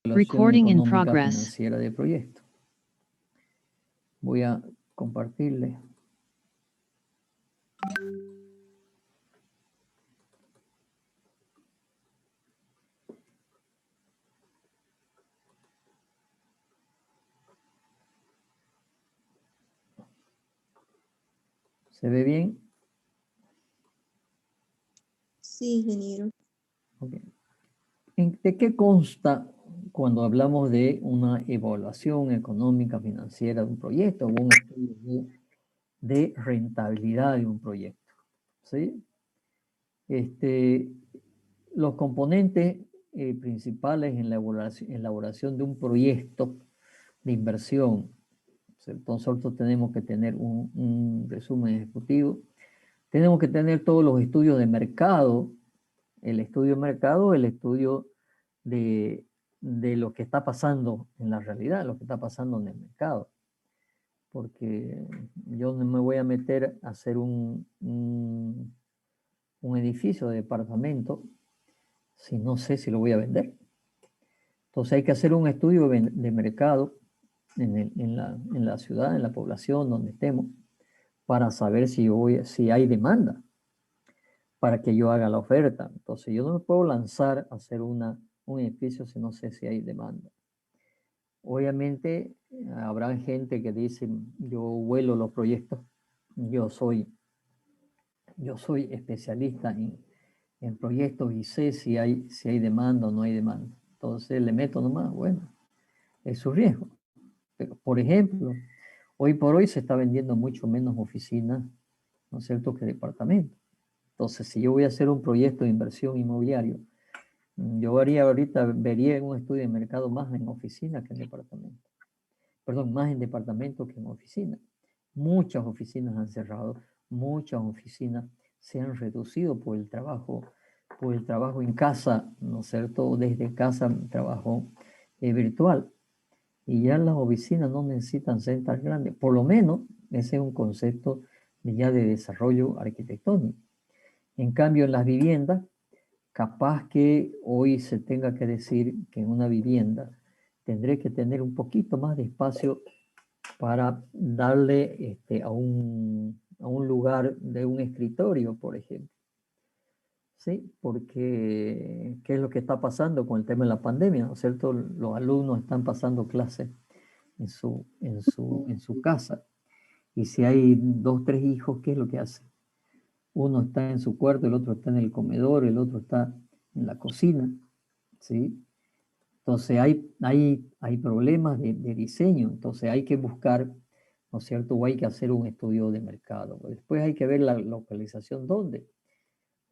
evaluación Recording in económica progress. financiera de proyecto. Voy a compartirle. ¿Se ve bien? Sí, ingeniero. Okay. ¿De qué consta cuando hablamos de una evaluación económica financiera de un proyecto o un estudio de rentabilidad de un proyecto? ¿Sí? Los componentes principales en la elaboración de un proyecto de inversión. Nosotros tenemos que tener un resumen ejecutivo. Tenemos que tener todos los estudios de mercado, el estudio de mercado, el estudio de lo que está pasando en la realidad, lo que está pasando en el mercado. Porque yo no me voy a meter a hacer un edificio de departamento si no sé si lo voy a vender. Entonces hay que hacer un estudio de mercado en la ciudad, en la población donde estemos, para saber si hay demanda para que yo haga la oferta. Entonces yo no me puedo lanzar a hacer un edificio si no sé si hay demanda. Obviamente habrá gente que dice, yo vuelo los proyectos, yo soy especialista en proyectos y sé si hay demanda o no hay demanda. Entonces le meto nomás, bueno, es su riesgo. Pero, por ejemplo, hoy por hoy se está vendiendo mucho menos oficinas, ¿no es cierto?, que departamentos. Entonces, si yo voy a hacer un proyecto de inversión inmobiliario, yo vería en un estudio de mercado más en oficina que en departamento. Perdón, más en departamento que en oficina. Muchas oficinas han cerrado, muchas oficinas se han reducido por el trabajo en casa, ¿no es cierto? Desde casa, trabajo virtual. Y ya las oficinas no necesitan ser tan grandes. Por lo menos, ese es un concepto ya de desarrollo arquitectónico. En cambio, en las viviendas, capaz que hoy se tenga que decir que en una vivienda tendré que tener un poquito más de espacio para darle a un lugar de un escritorio, por ejemplo. Sí, porque ¿qué es lo que está pasando con el tema de la pandemia? ¿No es cierto? Los alumnos están pasando clases en su casa. Y si hay 2, 3 hijos, ¿qué es lo que hacen? Uno está en su cuarto, el otro está en el comedor, el otro está en la cocina, ¿sí? Entonces hay problemas de diseño, entonces hay que buscar, ¿no es cierto? O hay que hacer un estudio de mercado. Después hay que ver la localización dónde.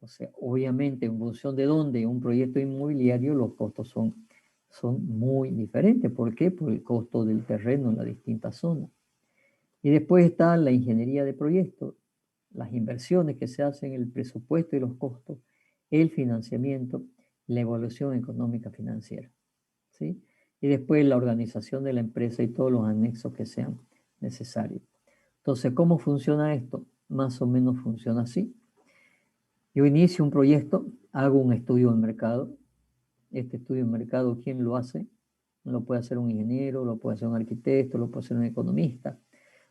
O sea, obviamente en función de dónde un proyecto inmobiliario los costos son muy diferentes. ¿Por qué? Por el costo del terreno en las distintas zonas. Y después está la ingeniería de proyectos, las inversiones que se hacen, el presupuesto y los costos, el financiamiento, la evaluación económica financiera, ¿sí? Y después la organización de la empresa y todos los anexos que sean necesarios. Entonces, ¿cómo funciona esto? Más o menos funciona así. Yo inicio un proyecto, hago un estudio de mercado. Este estudio de mercado, ¿quién lo hace? Lo puede hacer un ingeniero, lo puede hacer un arquitecto, lo puede hacer un economista.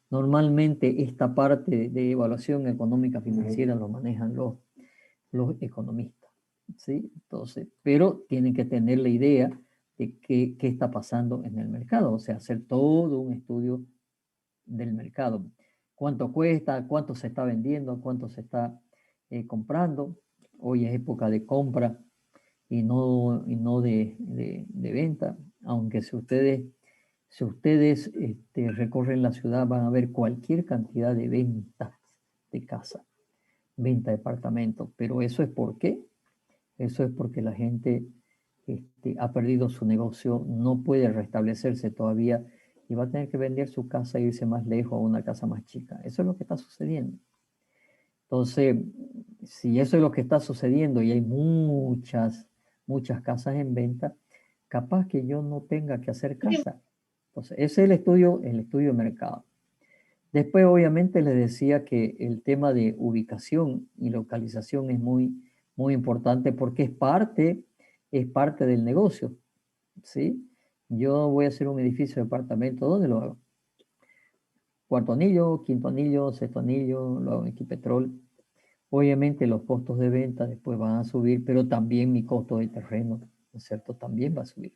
Normalmente esta parte de evaluación económica financiera lo manejan los economistas, ¿sí? Entonces, pero tienen que tener la idea de qué está pasando en el mercado, o sea, hacer todo un estudio del mercado. ¿Cuánto cuesta? ¿Cuánto se está vendiendo? ¿Cuánto se está comprando? Hoy es época de compra y no de venta, aunque si ustedes recorren la ciudad van a ver cualquier cantidad de ventas de casa, venta de departamentos, pero eso es ¿por qué? Eso es porque la gente ha perdido su negocio, no puede restablecerse todavía y va a tener que vender su casa e irse más lejos a una casa más chica. Eso es lo que está sucediendo. Entonces, si eso es lo que está sucediendo y hay muchas casas en venta, capaz que yo no tenga que hacer casa. Entonces, ese es el estudio de mercado. Después, obviamente, les decía que el tema de ubicación y localización es muy importante porque es parte del negocio, ¿sí? Yo voy a hacer un edificio de apartamento, ¿dónde lo hago? Cuarto anillo, quinto anillo, sexto anillo, lo hago en Equipetrol. Obviamente los costos de venta después van a subir, pero también mi costo de terreno, ¿no es cierto? También va a subir.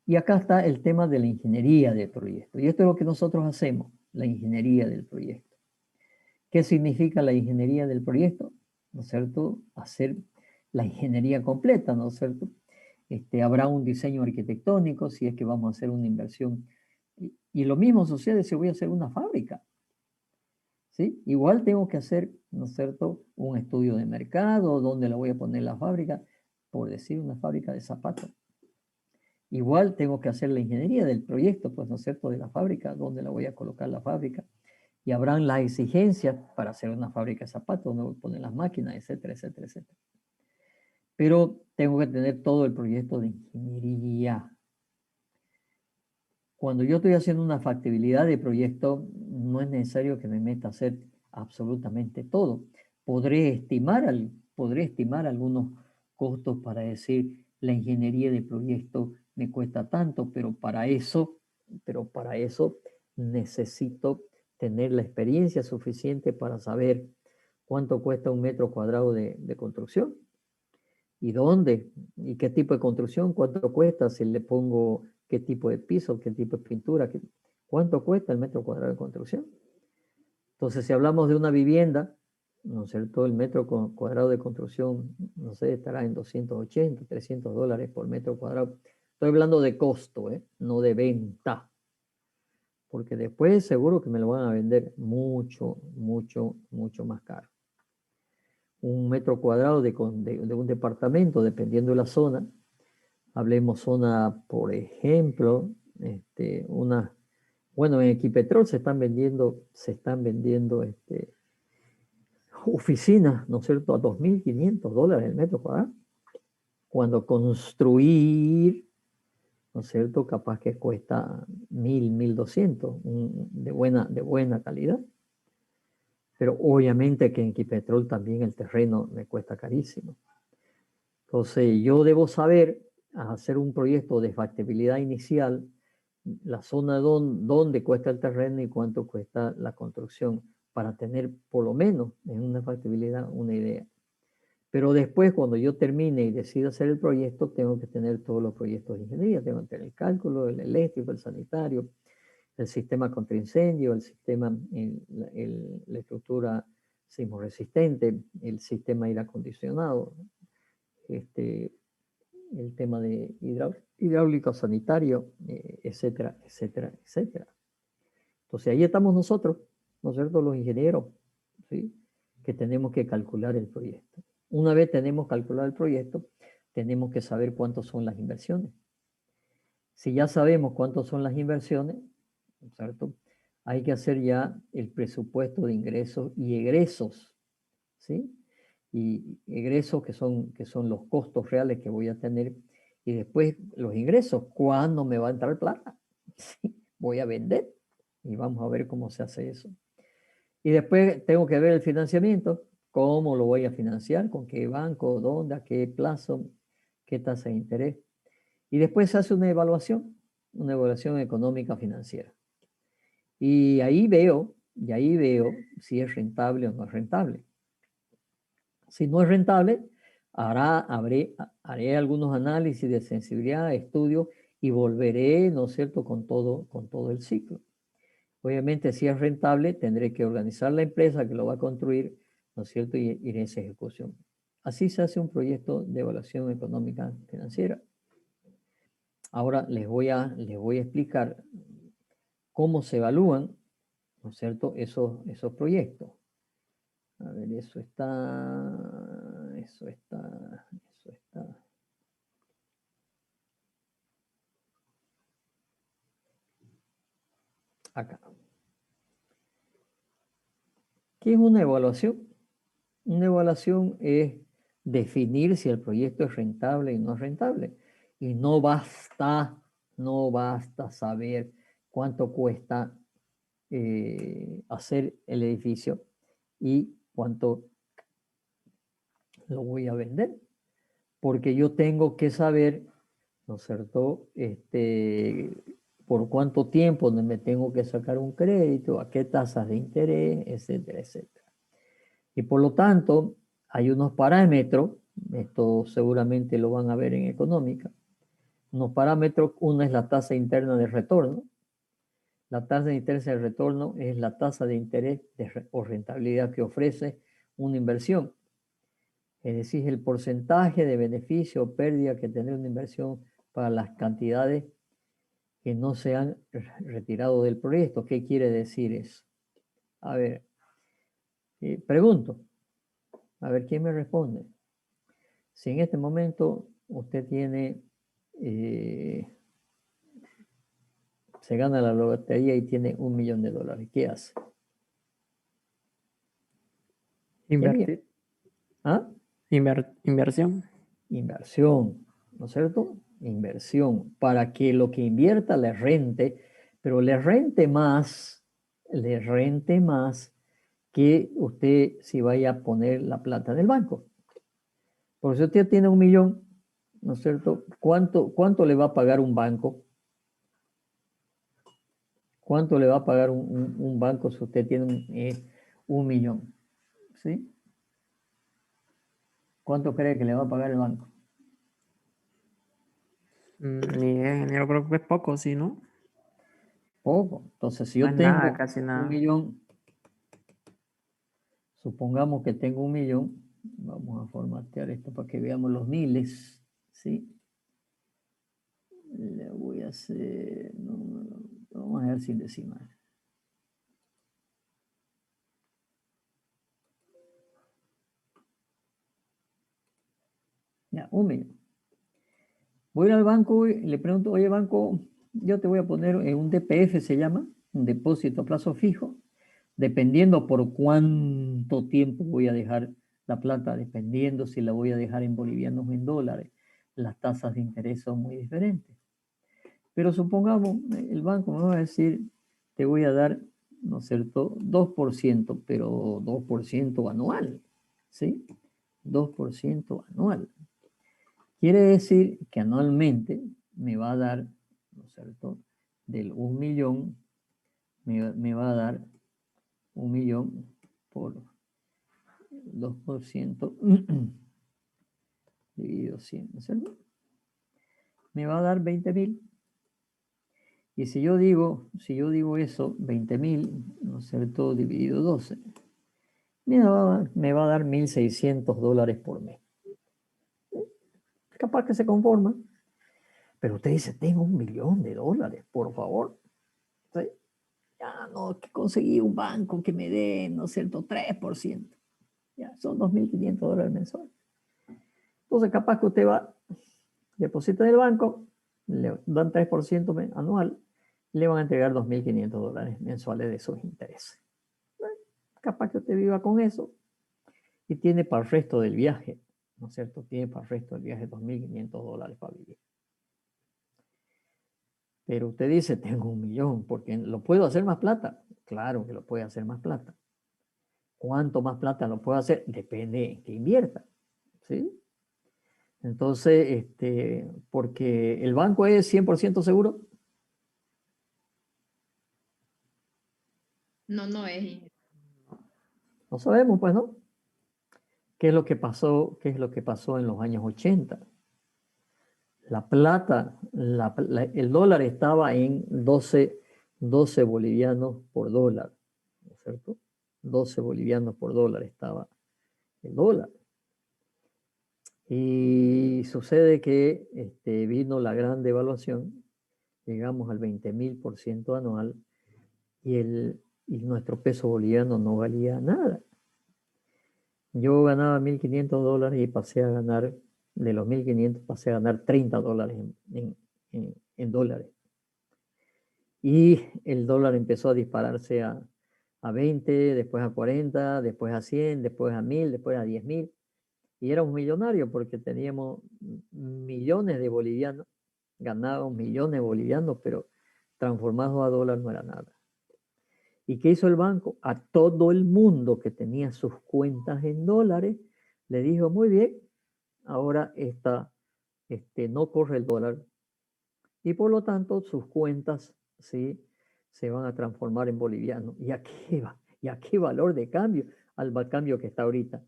Y acá está el tema de la ingeniería del proyecto. Y esto es lo que nosotros hacemos, la ingeniería del proyecto. ¿Qué significa la ingeniería del proyecto? ¿No es cierto? Hacer la ingeniería completa, ¿no es cierto? Habrá un diseño arquitectónico si es que vamos a hacer una inversión. Y lo mismo sucede si voy a hacer una fábrica. ¿Sí? Igual tengo que hacer, ¿no es cierto?, un estudio de mercado, dónde la voy a poner la fábrica, por decir una fábrica de zapatos. Igual tengo que hacer la ingeniería del proyecto, pues, ¿no es cierto?, de la fábrica, dónde la voy a colocar la fábrica. Y habrán las exigencias para hacer una fábrica de zapatos, dónde voy a poner las máquinas, etcétera, etcétera, etcétera. Pero tengo que tener todo el proyecto de ingeniería. Cuando yo estoy haciendo una factibilidad de proyecto, no es necesario que me meta a hacer absolutamente todo. Podré estimar algunos costos para decir la ingeniería de proyecto me cuesta tanto, pero para eso necesito tener la experiencia suficiente para saber cuánto cuesta un metro cuadrado de construcción y dónde y qué tipo de construcción, cuánto cuesta si le pongo qué tipo de piso, qué tipo de pintura, cuánto cuesta el metro cuadrado de construcción. Entonces, si hablamos de una vivienda, ¿no es cierto? El metro cuadrado de construcción, no sé, estará en 280, $300 por metro cuadrado. Estoy hablando de costo, no de venta, porque después seguro que me lo van a vender mucho, mucho, mucho más caro. Un metro cuadrado de un departamento, dependiendo de la zona, hablemos zona, por ejemplo, bueno, en Equipetrol se están vendiendo oficinas, ¿no es cierto?, a $2.500 el metro cuadrado. Cuando construir, ¿no es cierto?, capaz que cuesta 1.200, de buena calidad. Pero obviamente que en Equipetrol también el terreno me cuesta carísimo. Entonces yo debo saber, hacer un proyecto de factibilidad inicial, la zona donde cuesta el terreno y cuánto cuesta la construcción, para tener por lo menos en una factibilidad una idea. Pero después, cuando yo termine y decida hacer el proyecto, tengo que tener todos los proyectos de ingeniería, tengo que tener el cálculo, el eléctrico, el sanitario, el sistema contra incendio, el sistema, la estructura sismoresistente, el sistema aire acondicionado, el tema de hidráulico sanitario, etcétera, etcétera, etcétera. Entonces ahí estamos nosotros, ¿no es cierto?, los ingenieros, ¿sí?, que tenemos que calcular el proyecto. Una vez tenemos calculado el proyecto, tenemos que saber cuántos son las inversiones. Si ya sabemos cuántos son las inversiones, ¿no es cierto?, hay que hacer ya el presupuesto de ingresos y egresos, ¿sí? Y egresos que son los costos reales que voy a tener, y después los ingresos, ¿cuándo me va a entrar plata? ¿Sí? Voy a vender y vamos a ver cómo se hace eso. Y después tengo que ver el financiamiento, cómo lo voy a financiar, con qué banco, dónde, a qué plazo, qué tasa de interés. Y después se hace una evaluación económica financiera. Y ahí veo si es rentable o no es rentable. Si no es rentable, haré algunos análisis de sensibilidad, estudio, y volveré, ¿no es cierto?, con todo el ciclo. Obviamente, si es rentable, tendré que organizar la empresa que lo va a construir, ¿no es cierto?, y ir a esa ejecución. Así se hace un proyecto de evaluación económica financiera. Ahora les voy a explicar cómo se evalúan, ¿no es cierto?, esos proyectos. A ver, eso está acá. ¿Qué es una evaluación? Una evaluación es definir si el proyecto es rentable y no es rentable. Y no basta saber cuánto cuesta hacer el edificio y cuánto lo voy a vender, porque yo tengo que saber ¿no es cierto? Por cuánto tiempo me tengo que sacar un crédito, a qué tasas de interés, etcétera, etcétera. Y por lo tanto, hay unos parámetros, esto seguramente lo van a ver en económica, unos parámetros, uno es la tasa interna de retorno. La tasa de interés de retorno es la tasa de interés o rentabilidad que ofrece una inversión. Es decir, el porcentaje de beneficio o pérdida que tendrá una inversión para las cantidades que no se han retirado del proyecto. ¿Qué quiere decir eso? A ver, pregunto, a ver quién me responde. Si en este momento usted tiene, se gana la lotería y tiene $1 millón, ¿qué hace? ¿Qué haría? Invertir. ¿Ah? Inversión. Inversión, ¿no es cierto? Inversión, para que lo que invierta le rente, pero le rente más que usted si vaya a poner la plata en el banco. Porque si usted tiene $1 millón, ¿no es cierto? ¿Cuánto le va a pagar un banco? ¿Cuánto le va a pagar un banco si usted tiene $1 millón? ¿Sí? ¿Cuánto cree que le va a pagar el banco? Ni idea, yo creo que es poco, sí, ¿no? Poco. Entonces, si No yo es nada, tengo casi $1 nada. millón, supongamos que tengo $1 millón, vamos a formatear esto para que veamos los miles, ¿sí? Le voy a hacer, vamos a ver sin decimal. Ya, $1 millón. Voy al banco y le pregunto, oye banco, yo te voy a poner un DPF, se llama, un depósito a plazo fijo, dependiendo por cuánto tiempo voy a dejar la plata, dependiendo si la voy a dejar en bolivianos o en dólares. Las tasas de interés son muy diferentes. Pero supongamos, el banco me va a decir, te voy a dar, ¿no es cierto?, 2%, pero 2% anual, ¿sí? 2% anual. Quiere decir que anualmente me va a dar, ¿no es cierto?, del 1 millón, me va a dar 1 millón por 2% dividido 100, ¿no es cierto? Me va a dar 20.000. Y si yo digo eso, 20.000, ¿no es cierto?, dividido 12, me va a dar $1.600 por mes. Capaz que se conforma. Pero usted dice, tengo $1 millón, por favor. ¿Sí? Ya no, que conseguí un banco que me dé, ¿no es cierto?, 3%. Ya, son $2.500 mensuales. Entonces, capaz que usted va, deposita en el banco, le dan 3% anual, le van a entregar $2.500 mensuales de sus intereses. Capaz que usted viva con eso y tiene para el resto del viaje, ¿no es cierto? Tiene para el resto del viaje $2.500 para vivir. Pero usted dice, tengo $1 millón, porque lo puedo hacer más plata. Claro que lo puede hacer más plata. ¿Cuánto más plata lo puedo hacer? Depende en qué invierta, ¿sí? Entonces, porque el banco es 100% seguro. No, no es. No sabemos, pues, ¿no? ¿Qué es lo que pasó? ¿Qué es lo que pasó en los años 80? La plata, el dólar estaba en 12 bolivianos por dólar, ¿no es cierto? 12 bolivianos por dólar estaba el dólar. Y sucede que vino la gran devaluación, llegamos al 20.000% anual y nuestro peso boliviano no valía nada. Yo ganaba $1.500 y pasé a ganar, de los 1.500 pasé a ganar $30 en dólares. Y el dólar empezó a dispararse a 20, después a 40, después a 100, después a 1.000, después a 10.000. Y éramos millonarios porque teníamos millones de bolivianos, ganábamos millones de bolivianos, pero transformados a dólar no era nada. ¿Y qué hizo el banco? A todo el mundo que tenía sus cuentas en dólares, le dijo, muy bien, ahora no corre el dólar, y por lo tanto sus cuentas, ¿sí?, se van a transformar en boliviano. ¿Y a qué va? ¿Y a qué valor de cambio? Al cambio que está ahorita.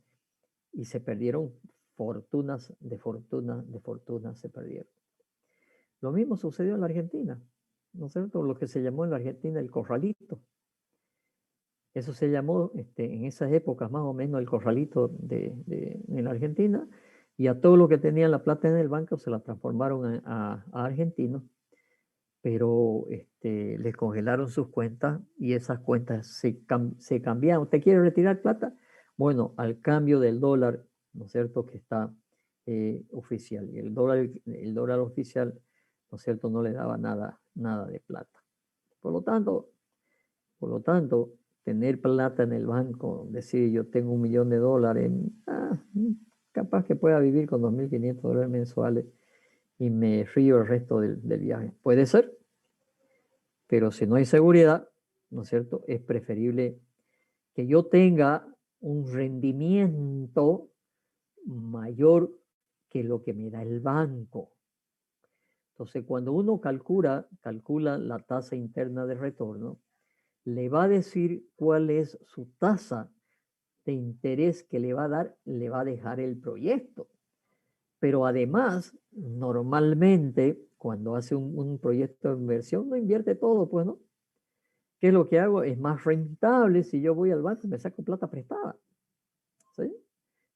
Y se perdieron fortunas de fortunas se perdieron. Lo mismo sucedió en la Argentina, ¿no es cierto? Lo que se llamó en la Argentina el corralito. Eso se llamó en esas épocas más o menos el corralito en la Argentina, y a todo lo que tenían la plata en el banco se la transformaron a argentinos, pero les congelaron sus cuentas y esas cuentas se cambiaron. ¿Usted quiere retirar plata? Bueno, al cambio del dólar, ¿no es cierto?, que está oficial. Y el dólar oficial, ¿no es cierto?, no le daba nada de plata. Por lo tanto, tener plata en el banco, decir yo tengo $1.000.000, capaz que pueda vivir con $2.500 mensuales y me río el resto del viaje. Puede ser, pero si no hay seguridad, ¿no es cierto?, es preferible que yo tenga un rendimiento mayor que lo que me da el banco. Entonces, cuando uno calcula la tasa interna de retorno, le va a decir cuál es su tasa de interés que le va a dar, le va a dejar el proyecto. Pero además, normalmente, cuando hace un proyecto de inversión, no invierte todo, pues, ¿no? ¿Qué es lo que hago? Es más rentable si yo voy al banco y me saco plata prestada, ¿sí?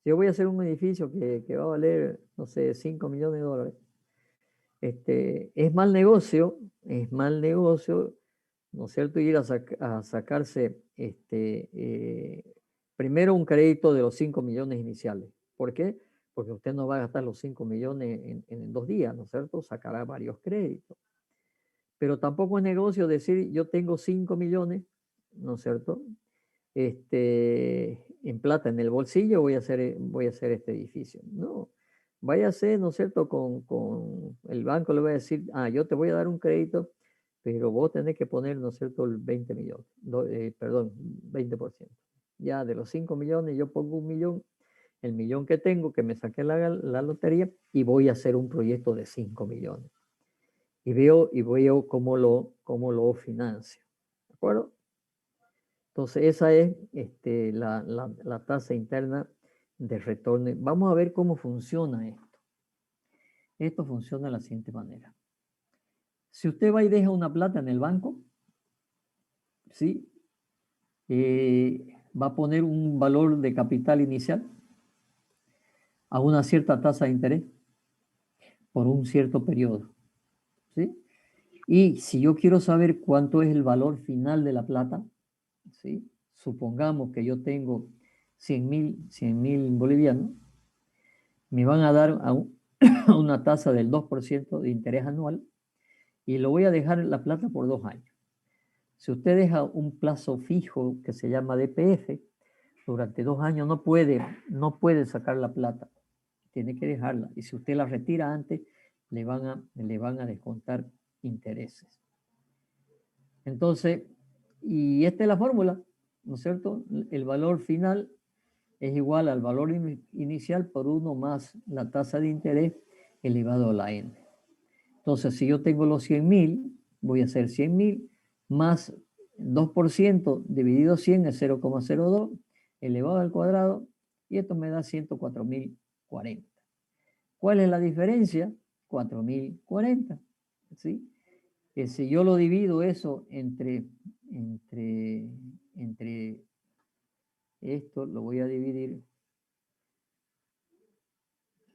Si yo voy a hacer un edificio que va a valer, no sé, $5.000.000, es mal negocio, ¿no es cierto?, ir a sacarse primero un crédito de los 5 millones iniciales. ¿Por qué? Porque usted no va a gastar los 5 millones en 2 días, ¿no es cierto? Sacará varios créditos. Pero tampoco es negocio decir yo tengo 5 millones, ¿no es cierto?, en plata en el bolsillo voy a hacer este edificio. No, váyase, ¿no es cierto?, con el banco le voy a decir, yo te voy a dar un crédito, pero vos tenés que poner, ¿no es cierto?, el 20 millones, 20%. Ya de los 5 millones yo pongo 1 millón, el millón que tengo, que me saqué la lotería, y voy a hacer un proyecto de 5 millones. Y veo cómo lo financio. ¿De acuerdo? Entonces, esa es la tasa interna de retorno. Vamos a ver cómo funciona esto. Esto funciona de la siguiente manera. Si usted va y deja una plata en el banco, ¿sí?, va a poner un valor de capital inicial a una cierta tasa de interés por un cierto periodo, ¿sí? Y si yo quiero saber cuánto es el valor final de la plata, ¿sí?, supongamos que yo tengo 100.000 bolivianos, me van a dar a una tasa del 2% de interés anual y lo voy a dejar en la plata por 2 años. Si usted deja un plazo fijo que se llama DPF, durante 2 años no puede sacar la plata, tiene que dejarla. Y si usted la retira antes, le van a descontar intereses. Entonces, y esta es la fórmula, ¿no es cierto? El valor final es igual al valor inicial por 1 más la tasa de interés elevado a la n. Entonces, si yo tengo los 100.000, voy a hacer 100.000 más 2% dividido 100 es 0,02 elevado al cuadrado, y esto me da 104.040. ¿Cuál es la diferencia? 4.040, ¿sí? Que si yo lo divido eso entre esto, lo voy a dividir,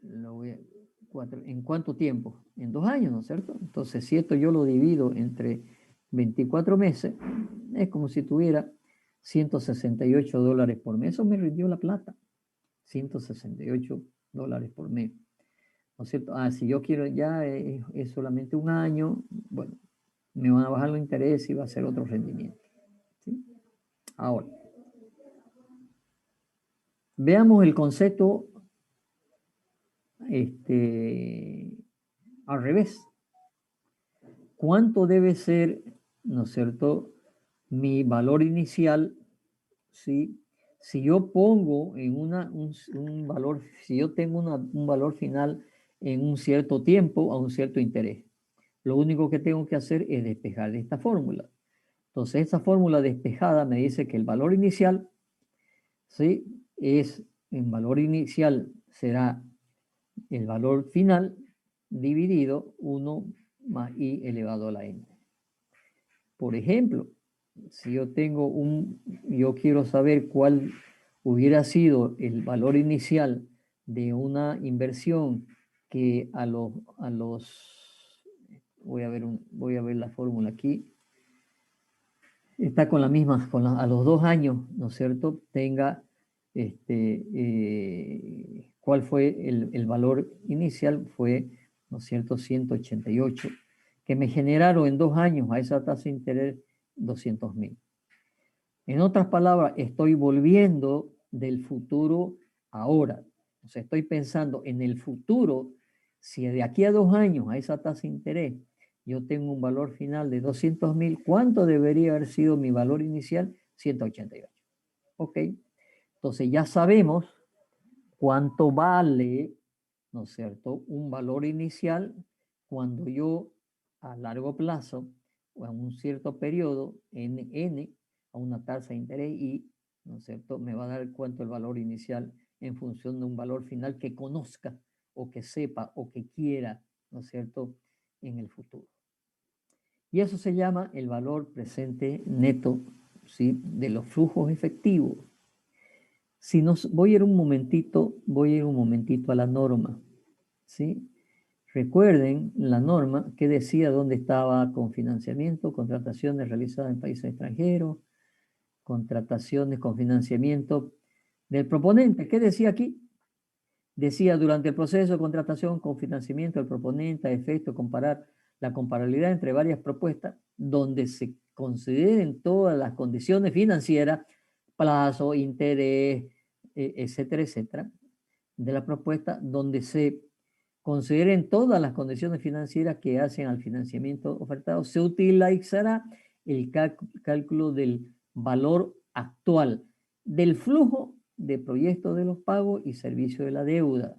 ¿en cuánto tiempo? En 2 años, ¿no es cierto? Entonces, si esto yo lo divido entre 24 meses, es como si tuviera $168 por mes. Eso me rindió la plata, $168 por mes, ¿no es cierto? Si yo quiero ya es solamente 1 año, bueno, me van a bajar los intereses y va a ser otro rendimiento, ¿sí? Ahora, veamos el concepto al revés. ¿Cuánto debe ser, ¿no es cierto?, mi valor inicial, ¿sí? Si yo pongo en un valor, si yo tengo un valor final en un cierto tiempo a un cierto interés. Lo único que tengo que hacer es despejar de esta fórmula. Entonces, esta fórmula despejada me dice que el valor inicial, ¿sí? En valor inicial será el valor final dividido 1 más i elevado a la n. Por ejemplo, si yo yo quiero saber cuál hubiera sido el valor inicial de una inversión que voy a ver la fórmula aquí, está con la misma, a los 2 años, ¿no es cierto? Tenga, ¿cuál fue el valor inicial? Fue, ¿no es cierto?, 188, que me generaron en 2 años a esa tasa de interés 200.000. En otras palabras, estoy volviendo del futuro ahora. O sea, estoy pensando en el futuro, si de aquí a 2 años a esa tasa de interés yo tengo un valor final de 200.000, ¿cuánto debería haber sido mi valor inicial? 188. Ok, entonces ya sabemos cuánto vale, ¿no es cierto?, un valor inicial cuando yo a largo plazo o en un cierto periodo, n, a una tasa de interés y, ¿no es cierto?, me va a dar cuánto el valor inicial en función de un valor final que conozca o que sepa o que quiera, ¿no es cierto?, en el futuro. Y eso se llama el valor presente neto, ¿sí?, de los flujos efectivos. Voy a ir un momentito a la norma, ¿sí? Recuerden la norma que decía dónde estaba con financiamiento, contrataciones realizadas en países extranjeros, contrataciones con financiamiento del proponente. ¿Qué decía aquí? Decía, durante el proceso de contratación con financiamiento del proponente, a efecto de comparar la comparabilidad entre varias propuestas, donde se consideren todas las condiciones financieras, plazo, interés, etcétera, etcétera, de la propuesta, donde se consideren todas las condiciones financieras que hacen al financiamiento ofertado, se utilizará el cálculo del valor actual del flujo de proyectos de los pagos y servicios de la deuda,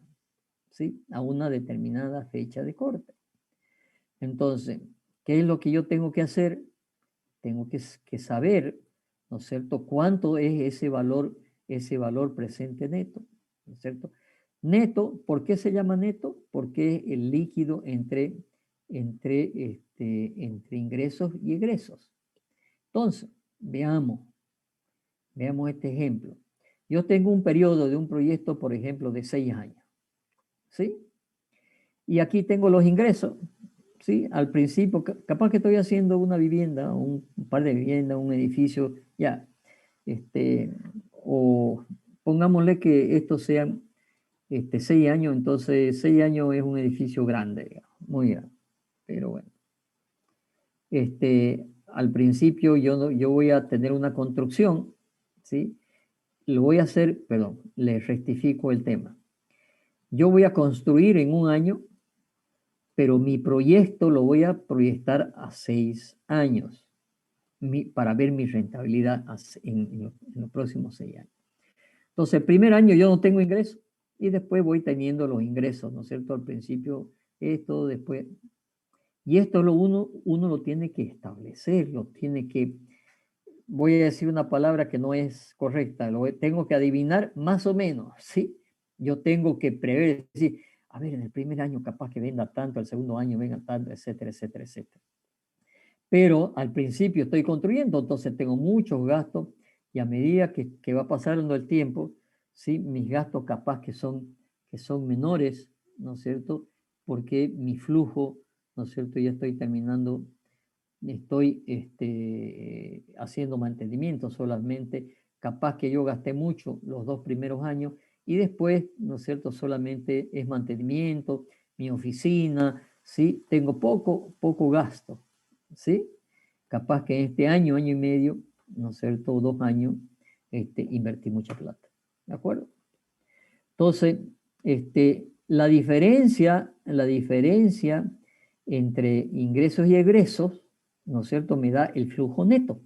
¿sí?, a una determinada fecha de corte. Entonces, ¿qué es lo que yo tengo que hacer? Tengo que saber, ¿no es cierto?, cuánto es ese valor presente neto, ¿no es cierto? Neto, ¿por qué se llama neto? Porque es el líquido entre ingresos y egresos. Entonces, veamos este ejemplo. Yo tengo un periodo de un proyecto, por ejemplo, de 6 años, ¿sí? Y aquí tengo los ingresos, ¿sí? Al principio, capaz que estoy haciendo una vivienda, un par de viviendas, un edificio, ya. O pongámosle que estos sean 6 años, entonces 6 años es un edificio grande, digamos, muy grande. Pero bueno. Al principio yo voy a tener una construcción, ¿sí? Lo voy a hacer, perdón, le rectifico el tema. Yo voy a construir en 1 año, pero mi proyecto lo voy a proyectar a 6 años para ver mi rentabilidad en los próximos 6 años. Entonces, el primer año yo no tengo ingresos y después voy teniendo los ingresos, ¿no es cierto? Al principio esto, después. Y esto uno lo tiene que establecer, voy a decir una palabra que no es correcta, tengo que adivinar más o menos, ¿sí? Yo tengo que prever, decir, a ver, en el primer año capaz que venda tanto, el segundo año venga tanto, etcétera, etcétera, etcétera. Pero al principio estoy construyendo, entonces tengo muchos gastos y a medida que va pasando el tiempo, ¿sí?, mis gastos capaz que son menores, ¿no es cierto? Porque mi flujo, ¿no es cierto?, ya estoy terminando, estoy haciendo mantenimiento solamente, capaz que yo gasté mucho los 2 primeros años y después, ¿no es cierto?, solamente es mantenimiento, mi oficina, ¿sí? Tengo poco gasto, ¿sí? Capaz que en este año y medio, ¿no es cierto?, 2 años, invertí mucha plata, ¿de acuerdo? Entonces, la diferencia entre ingresos y egresos, ¿no es cierto?, me da el flujo neto,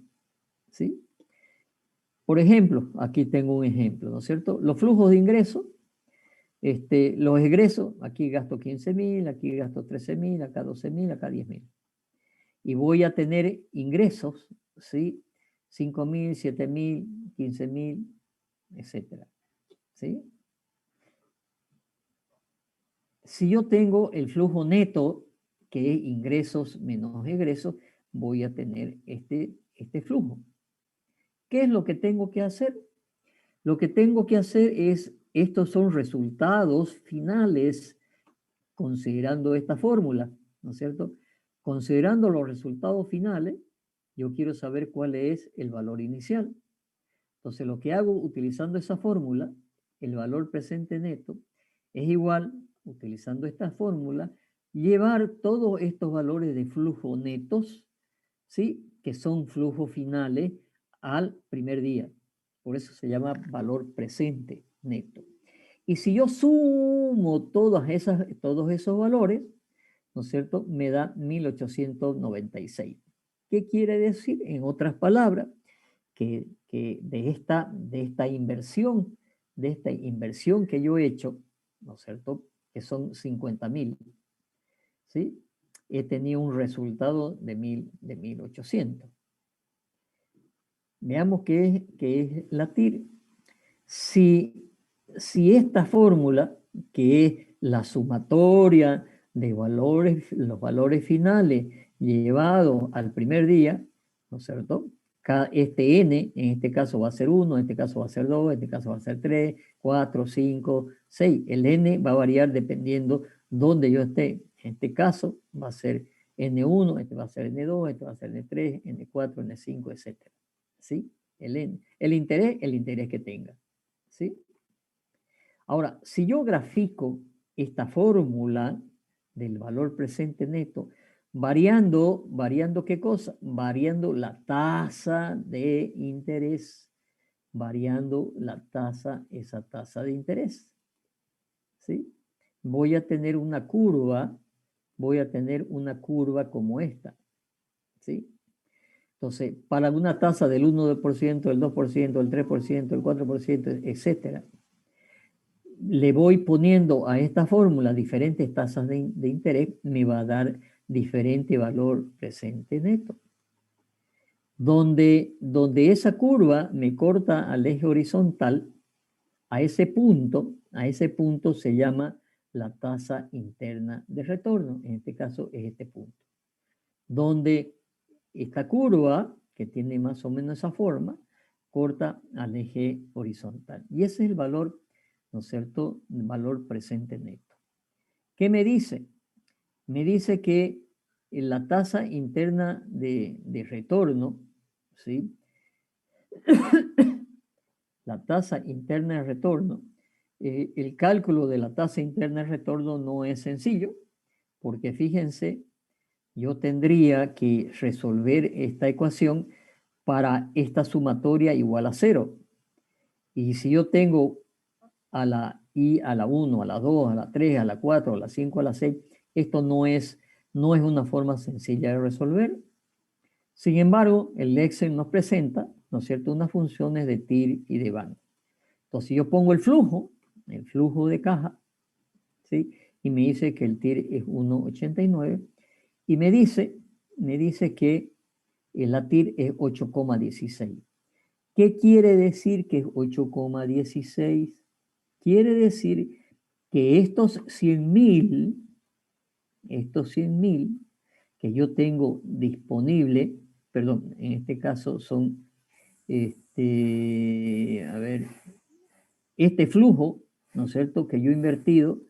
¿sí? Por ejemplo, aquí tengo un ejemplo, ¿no es cierto? Los flujos de ingresos, Los egresos, aquí gasto 15.000, aquí gasto 13.000, acá 12.000, acá 10.000. Y voy a tener ingresos, ¿sí? 5.000, 7.000, 15.000, etcétera, ¿sí? Si yo tengo el flujo neto, que es ingresos menos egresos, voy a tener este flujo. ¿Qué es lo que tengo que hacer? Lo que tengo que hacer es, estos son resultados finales considerando esta fórmula, ¿no es cierto? Considerando los resultados finales, yo quiero saber cuál es el valor inicial. Entonces, lo que hago utilizando esa fórmula, el valor presente neto, es igual, utilizando esta fórmula, llevar todos estos valores de flujo netos, ¿sí? Que son flujos finales al primer día. Por eso se llama valor presente neto. Y si yo sumo todos esos valores, ¿no es cierto? Me da 1896. ¿Qué quiere decir? En otras palabras, que de esta inversión que yo he hecho, ¿no es cierto? Que son 50.000, ¿sí? He tenido un resultado de 1.800. Veamos qué es la TIR. Si esta fórmula, que es la sumatoria de los valores finales llevados al primer día, ¿no es cierto? Este n, en este caso va a ser 1, en este caso va a ser 2, en este caso va a ser 3, 4, 5, 6. El n va a variar dependiendo dónde yo esté. En este caso va a ser n1, este va a ser n2, este va a ser n3, n4, n5, etc. ¿Sí? El interés que tenga. ¿Sí? Ahora, si yo grafico esta fórmula del valor presente neto, variando ¿qué cosa? Variando la tasa de interés, variando esa tasa de interés. ¿Sí? Voy a tener una curva como esta. ¿Sí? Entonces, para una tasa del 1%, del 2%, del 3%, del 4%, etcétera, le voy poniendo a esta fórmula diferentes tasas de interés, me va a dar diferente valor presente neto. Donde esa curva me corta al eje horizontal, a ese punto se llama la tasa interna de retorno. En este caso es este punto. Donde esta curva, que tiene más o menos esa forma, corta al eje horizontal. Y ese es el valor, ¿no es cierto?, el valor presente neto. ¿Qué me dice? Me dice que la tasa interna de retorno, ¿sí? La tasa interna de retorno, el cálculo de la tasa interna de retorno no es sencillo, porque fíjense, yo tendría que resolver esta ecuación para esta sumatoria igual a 0. Y si yo tengo a la i a la 1, a la 2, a la 3, a la 4, a la 5, a la 6, esto no es una forma sencilla de resolver. Sin embargo, el Excel nos presenta, ¿no es cierto?, unas funciones de TIR y de BAN. Entonces, si yo pongo el flujo de caja, ¿sí? Y me dice que el TIR es 1,89 y me dice que la TIR es 8,16. ¿Qué quiere decir que es 8,16? Quiere decir que estos 100.000 que yo tengo disponible, perdón, en este caso son, a ver, este flujo, ¿no es cierto?, que yo he invertido,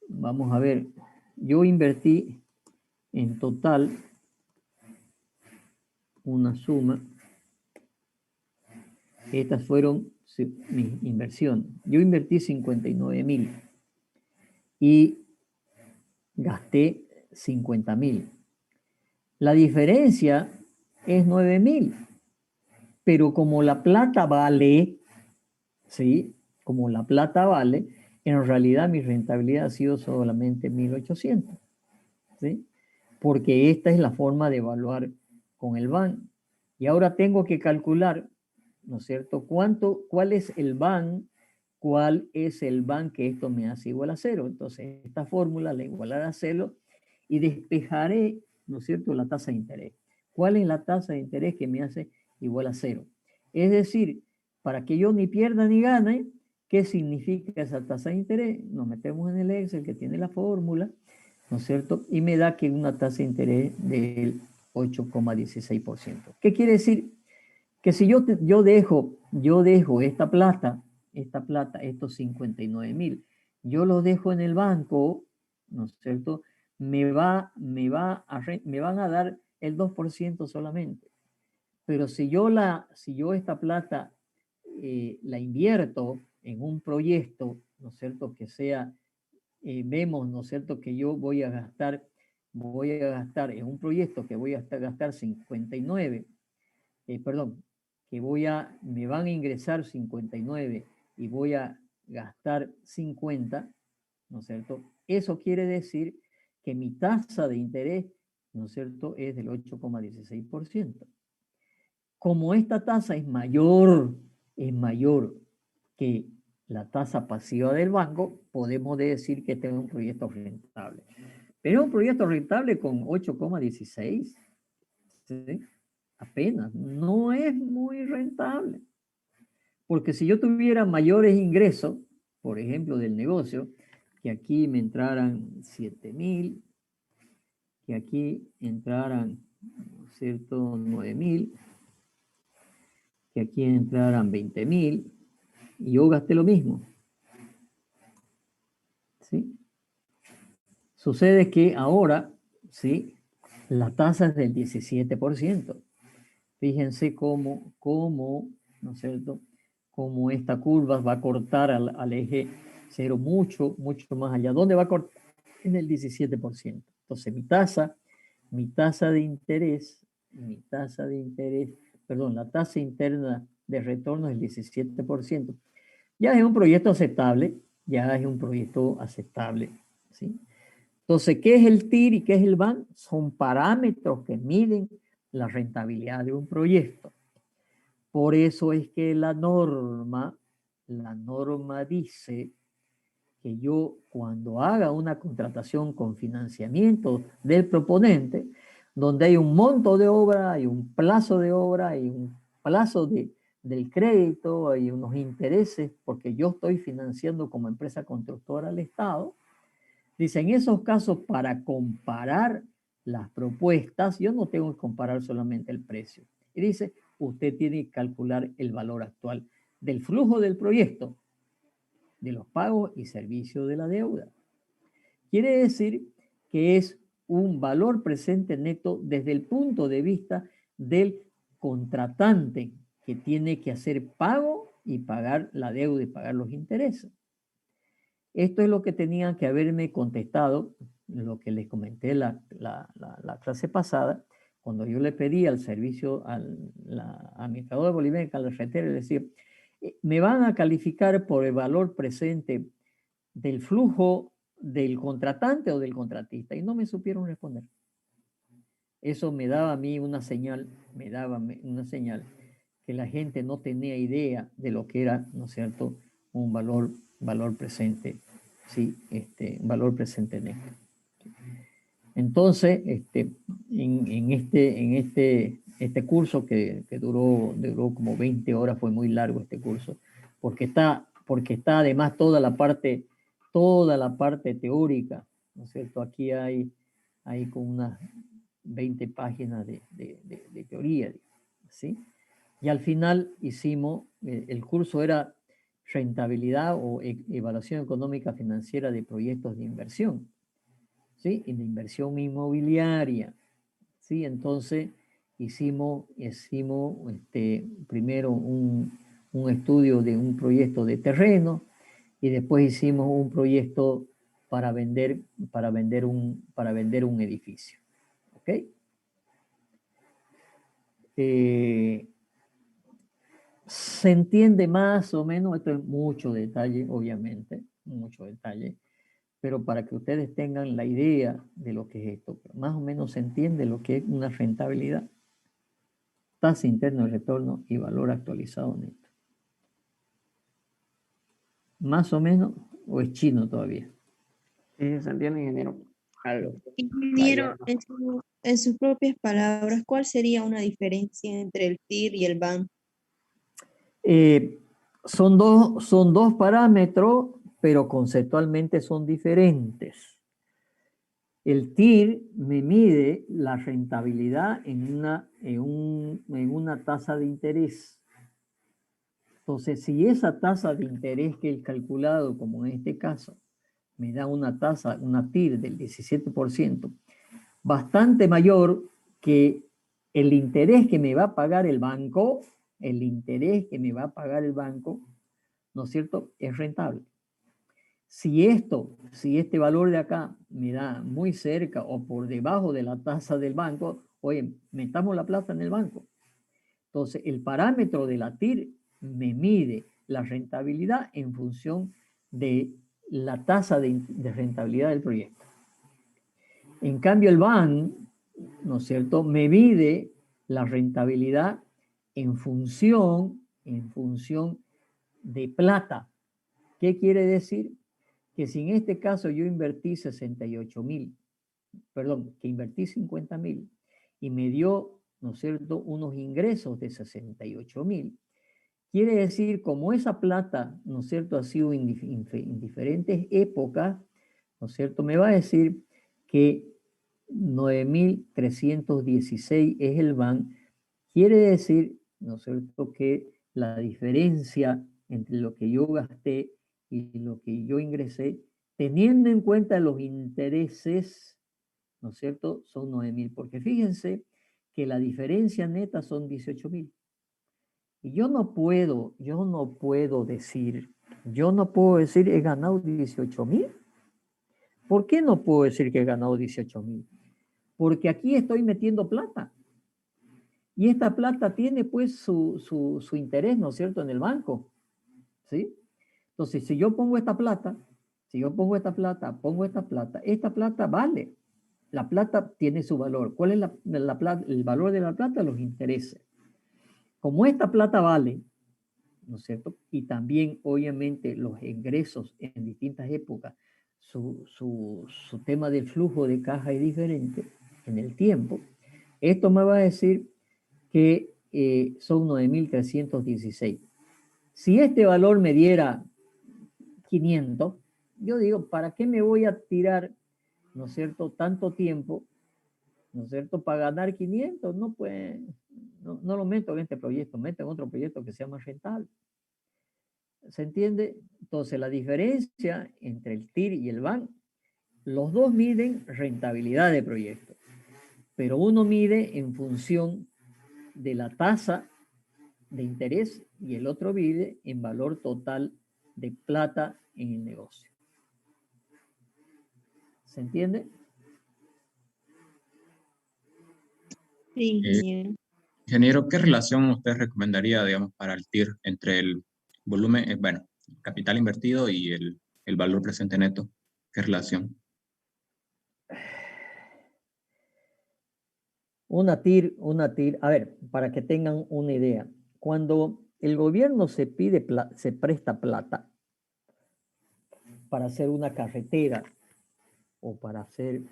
vamos a ver, yo invertí en total una suma, estas fueron mi inversión. Yo invertí 59.000 y gasté 50.000. La diferencia es 9.000, pero como la plata vale, ¿sí? Como la plata vale, en realidad mi rentabilidad ha sido solamente 1.800, ¿sí? Porque esta es la forma de evaluar con el BAN. Y ahora tengo que calcular, ¿no es cierto?, cuál es el BAN cuál es el ban que esto me hace igual a cero. Entonces, esta fórmula la igualará a cero y despejaré, ¿no es cierto?, la tasa de interés. ¿Cuál es la tasa de interés que me hace igual a cero? Es decir, para que yo ni pierda ni gane, ¿qué significa esa tasa de interés? Nos metemos en el Excel que tiene la fórmula, ¿no es cierto? Y me da que una tasa de interés del 8,16%. ¿Qué quiere decir? Que si yo dejo esta plata, estos 59.000, yo los dejo en el banco, ¿no es cierto? Me van a dar el 2% solamente. Pero si yo esta plata la invierto en un proyecto, ¿no es cierto? Que sea, vemos, ¿no es cierto? Que yo voy a gastar en un proyecto que voy a gastar 59, perdón, que me van a ingresar 59 y voy a gastar 50, ¿no es cierto? Eso quiere decir que mi tasa de interés, ¿no es cierto?, es del 8,16%. Como esta tasa es mayor que la tasa pasiva del banco, podemos decir que este es un proyecto rentable. Pero es un proyecto rentable con 8,16, ¿sí? Apenas, no es muy rentable. Porque si yo tuviera mayores ingresos, por ejemplo, del negocio, que aquí me entraran 7.000, que aquí entraran, ¿no es cierto?, 9.000, que aquí entraran 20.000, y yo gasté lo mismo. ¿Sí? Sucede que ahora, ¿sí?, la tasa es del 17%. Fíjense cómo, ¿no es cierto?, cómo esta curva va a cortar al eje 0 mucho más allá. ¿Dónde va a cortar? En el 17%. Entonces mi tasa de interés, perdón, la tasa interna de retorno es el 17%. Ya es un proyecto aceptable, ¿sí? Entonces, ¿qué es el TIR y qué es el BAN? Son parámetros que miden la rentabilidad de un proyecto. Por eso es que la norma dice que yo cuando haga una contratación con financiamiento del proponente, donde hay un monto de obra, hay un plazo de obra, hay un plazo del crédito, hay unos intereses, porque yo estoy financiando como empresa constructora al Estado. Dice, en esos casos, para comparar las propuestas, yo no tengo que comparar solamente el precio. Y dice, usted tiene que calcular el valor actual del flujo del proyecto, de los pagos y servicios de la deuda. Quiere decir que es un valor presente neto desde el punto de vista del contratante que tiene que hacer pago y pagar la deuda y pagar los intereses. Esto es lo que tenían que haberme contestado, lo que les comenté la clase pasada, cuando yo le pedí al servicio, al administrador boliviano, al retero, le decía, me van a calificar por el valor presente del flujo del contratante o del contratista, y no me supieron responder. Eso me daba a mí una señal, que la gente no tenía idea de lo que era, ¿no es cierto?, un valor presente, sí, valor presente neto. Entonces, en este curso que duró como 20 horas, fue muy largo este curso, porque está además toda la parte teórica, ¿no es cierto? Aquí hay como unas 20 páginas de teoría, ¿sí? Y al final hicimos, el curso era rentabilidad o evaluación económica financiera de proyectos de inversión, ¿sí? Y de inversión inmobiliaria, ¿sí? Entonces hicimos primero un estudio de un proyecto de terreno, y después hicimos un proyecto para vender un edificio. ¿Ok? Se entiende más o menos, esto es mucho detalle, obviamente, mucho detalle, pero para que ustedes tengan la idea de lo que es esto, más o menos se entiende lo que es una rentabilidad, tasa interna de retorno y valor actualizado neto. Más o menos, o es chino todavía. Sí, se entiende, ingeniero. Algo. Ingeniero, Fallando. en sus propias palabras, ¿cuál sería una diferencia entre el TIR y el BAN? Son dos parámetros, pero conceptualmente son diferentes. El TIR me mide la rentabilidad en una tasa de interés. Entonces, si esa tasa de interés que he calculado, como en este caso, me da una tasa, una TIR del 17%, bastante mayor que el interés que me va a pagar el banco, el interés que me va a pagar el banco, ¿no es cierto?, es rentable. Si este valor de acá me da muy cerca o por debajo de la tasa del banco, oye, metamos la plata en el banco. Entonces, el parámetro de la TIR me mide la rentabilidad en función de la tasa de rentabilidad del proyecto. En cambio, el BAN, ¿no es cierto?, me mide la rentabilidad en función de plata. ¿Qué quiere decir? Que si en este caso yo invertí 68.000, perdón, que invertí 50.000 y me dio, ¿no es cierto?, unos ingresos de 68.000, quiere decir, como esa plata, ¿no es cierto?, ha sido en diferentes épocas, ¿no es cierto?, me va a decir que 9.316 es el BAN, quiere decir, ¿no es cierto?, que la diferencia entre lo que yo gasté y lo que yo ingresé, teniendo en cuenta los intereses, ¿no es cierto?, son 9.000, porque fíjense que la diferencia neta son 18.000. Y yo no puedo decir he ganado 18.000. ¿Por qué no puedo decir que he ganado 18.000? Porque aquí estoy metiendo plata. Y esta plata tiene pues su interés, ¿no es cierto?, en el banco. ¿Sí? Entonces, si yo pongo esta plata, esta plata vale. La plata tiene su valor. ¿Cuál es el valor de la plata? Los intereses. Como esta plata vale, ¿no es cierto? Y también, obviamente, los ingresos en distintas épocas, su tema del flujo de caja es diferente en el tiempo. Esto me va a decir que son 9.316. Si este valor me diera 500, yo digo, ¿para qué me voy a tirar, ¿no es cierto?, tanto tiempo, ¿no es cierto?, para ganar 500? No, pues, no lo meto en este proyecto, meto en otro proyecto que sea más rentable. ¿Se entiende? Entonces, la diferencia entre el TIR y el BAN, los dos miden rentabilidad de proyecto, pero uno mide en función de la tasa de interés y el otro mide en valor total de plata en el negocio. ¿Se entiende? Sí, ingeniero. Ingeniero, ¿qué relación usted recomendaría, digamos, para el TIR entre el volumen, bueno, capital invertido y el valor presente neto? ¿Qué relación? Una TIR, a ver, para que tengan una idea, cuando el gobierno se presta plata para hacer una carretera o para hacer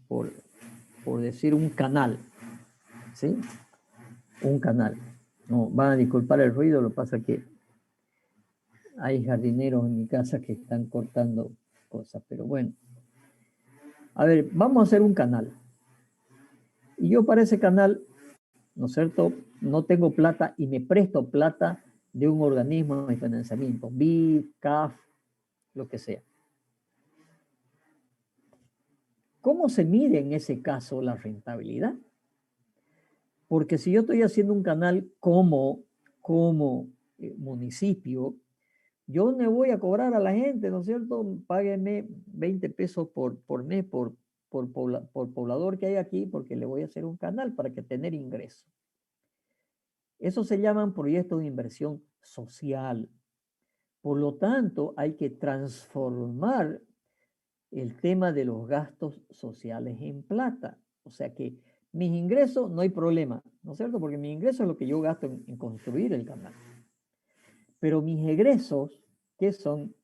por decir, un canal, ¿sí? Un canal. No, van a disculpar el ruido, lo que pasa es que hay jardineros en mi casa que están cortando cosas, pero bueno. A ver, vamos a hacer un canal. Y yo para ese canal, ¿no es cierto?, no tengo plata y me presto plata de un organismo de financiamiento, BID, CAF, lo que sea. ¿Cómo se mide en ese caso la rentabilidad? Porque si yo estoy haciendo un canal como municipio, yo no voy a cobrar a la gente, ¿no es cierto? Páguenme 20 pesos por mes por poblador que hay aquí, porque le voy a hacer un canal para que tener ingreso. Eso se llaman proyectos de inversión social. Por lo tanto, hay que transformar el tema de los gastos sociales en plata. O sea que mis ingresos no hay problema, ¿no es cierto? Porque mi ingreso es lo que yo gasto en construir el canal. Pero mis egresos, ¿Qué son?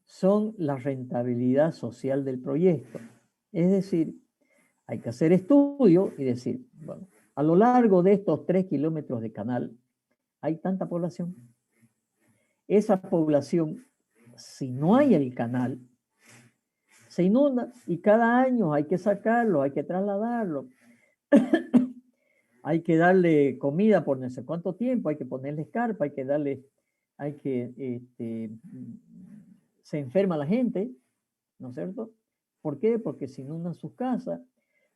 Son la rentabilidad social del proyecto. Es decir, hay que hacer estudio y decir, bueno, a lo largo de estos 3 kilómetros de canal hay tanta población. Esa población, si no hay el canal, se inunda y cada año hay que sacarlo, hay que trasladarlo. Hay que darle comida por no sé cuánto tiempo, hay que ponerle escarpa, se enferma la gente, ¿no es cierto? ¿Por qué? Porque se inundan sus casas,